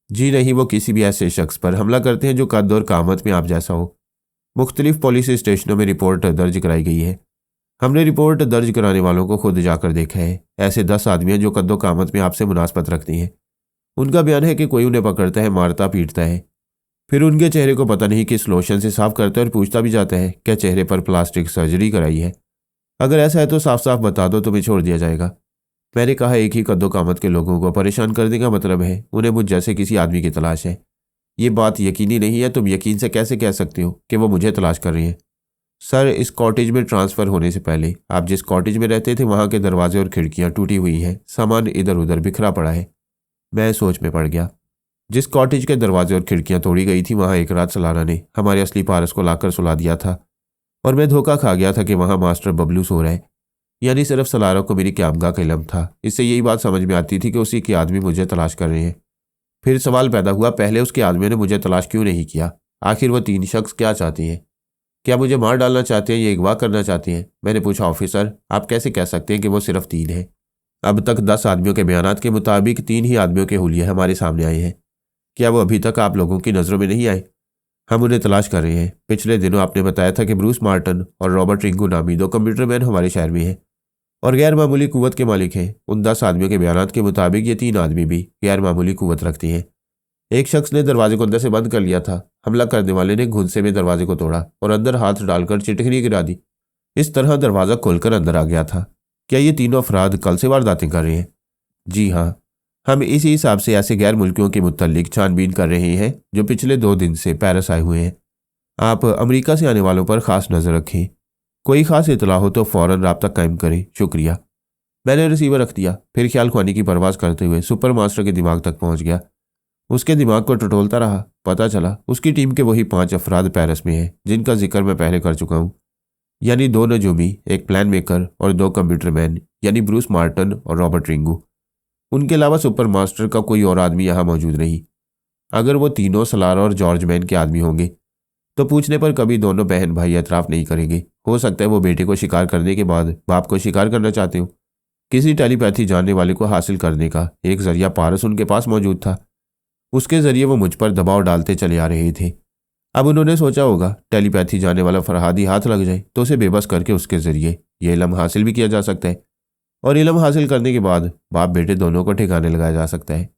जी नहीं, वो किसी भी ऐसे शख्स पर हमला करते हैं जो कद और कामत में आप जैसा हो। मुख्तलिफ पुलिस स्टेशनों में रिपोर्ट दर्ज कराई गई है। हमने रिपोर्ट दर्ज कराने वालों को खुद जाकर देखा है। ऐसे 10 आदमी हैं जो कद्दो कामत में आपसे मुनासबत रखती हैं। उनका बयान है कि कोई उन्हें पकड़ता है, मारता पीटता है, फिर उनके चेहरे को पता नहीं किस लोशन से साफ करता है और पूछता भी जाता है क्या चेहरे पर प्लास्टिक सर्जरी कराई है। अगर ऐसा है तो साफ साफ बता दो, तुम्हें छोड़ दिया जाएगा। मैंने कहा, एक ही कद्दो कामत के लोगों को परेशान करने का मतलब है उन्हें मुझ जैसे किसी आदमी की तलाश है। ये बात यकीनी नहीं है। तुम यकीन से कैसे कह सकते हो कि वो मुझे तलाश कर रही है? सर, इस कॉटेज में ट्रांसफ़र होने से पहले आप जिस कॉटेज में रहते थे वहाँ के दरवाजे और खिड़कियाँ टूटी हुई हैं, सामान इधर उधर बिखरा पड़ा है। मैं सोच में पड़ गया। जिस कॉटेज के दरवाजे और खिड़कियाँ तोड़ी गई थी वहाँ एक रात सलारा ने हमारे असली पारस को लाकर सुला दिया था और मैं धोखा खा गया था कि वहाँ मास्टर बबलू सो रहा है। यानी सिर्फ सलारा को मेरी क़यामगाह का इल्म था। इससे यही बात समझ में आती थी कि उसी के आदमी मुझे तलाश कर रहे हैं। फिर सवाल पैदा हुआ, पहले उसके आदमी ने मुझे तलाश क्यों नहीं किया? आखिर वो 3 शख्स क्या चाहते हैं? क्या मुझे मार डालना चाहते हैं या अगवा करना चाहते हैं? मैंने पूछा, ऑफिसर, आप कैसे कह सकते हैं कि वो सिर्फ 3 हैं? अब तक 10 आदमियों के बयानात के मुताबिक 3 ही आदमियों के हुलिये हमारे सामने आए हैं। क्या वो अभी तक आप लोगों की नज़रों में नहीं आए? हम उन्हें तलाश कर रहे हैं। पिछले दिनों आपने बताया था कि ब्रूस मार्टन और रॉबर्ट रिंगू नामी 2 कंप्यूटर मैन हमारे शहर में हैं और गैर मामूली कुव्वत के मालिक हैं। उन 10 आदमियों के बयानात के मुताबिक ये 3 आदमी भी गैर मामूली कुव्वत रखती हैं। एक शख्स ने दरवाजे को अंदर से बंद कर लिया था। हमला करने वाले ने घुंसे में दरवाजे को तोड़ा और अंदर हाथ डालकर चिटकनी गिरा दी। इस तरह दरवाज़ा खोलकर अंदर आ गया था। क्या ये तीनों अफराद कल से वारदातें कर रहे हैं? जी हाँ, हम इसी हिसाब से ऐसे गैर मुल्कियों के मुतल्लिक छानबीन कर रहे हैं जो पिछले 2 दिन से पेरिस आए हुए हैं। आप अमेरिका से आने वालों पर खास नज़र रखें। कोई खास इतला हो तो फ़ौरन राब्ता कायम करें। शुक्रिया। मैंने रिसीवर रख दिया, फिर ख्याल खुआनी की परवाज़ करते हुए सुपर मास्टर के दिमाग तक पहुँच गया। उसके दिमाग को टटोलता रहा। पता चला उसकी टीम के वही 5 अफराद पेरिस में हैं जिनका जिक्र मैं पहले कर चुका हूँ। यानी 2 नजूमी, एक प्लान मेकर और 2 कंप्यूटर मैन, यानी ब्रूस मार्टन और रॉबर्ट रिंगू। उनके अलावा सुपर मास्टर का कोई और आदमी यहाँ मौजूद नहीं। अगर वो तीनों सलारा और जॉर्ज मैन के आदमी होंगे तो पूछने पर कभी दोनों बहन भाई एतराफ़ नहीं करेंगे। हो सकता है वो बेटे को शिकार करने के बाद बाप को शिकार करना चाहते हो। किसी टेलीपैथी जानने वाले को हासिल करने का एक जरिया पारस उनके पास मौजूद था। उसके जरिए वो मुझ पर दबाव डालते चले आ रहे थे। अब उन्होंने सोचा होगा टेलीपैथी जानने वाला फरहादी हाथ लग जाए तो उसे बेबस करके उसके जरिए ये इल्म हासिल भी किया जा सकता है और इल्म हासिल करने के बाद बाप बेटे दोनों को ठिकाने लगाया जा सकता है।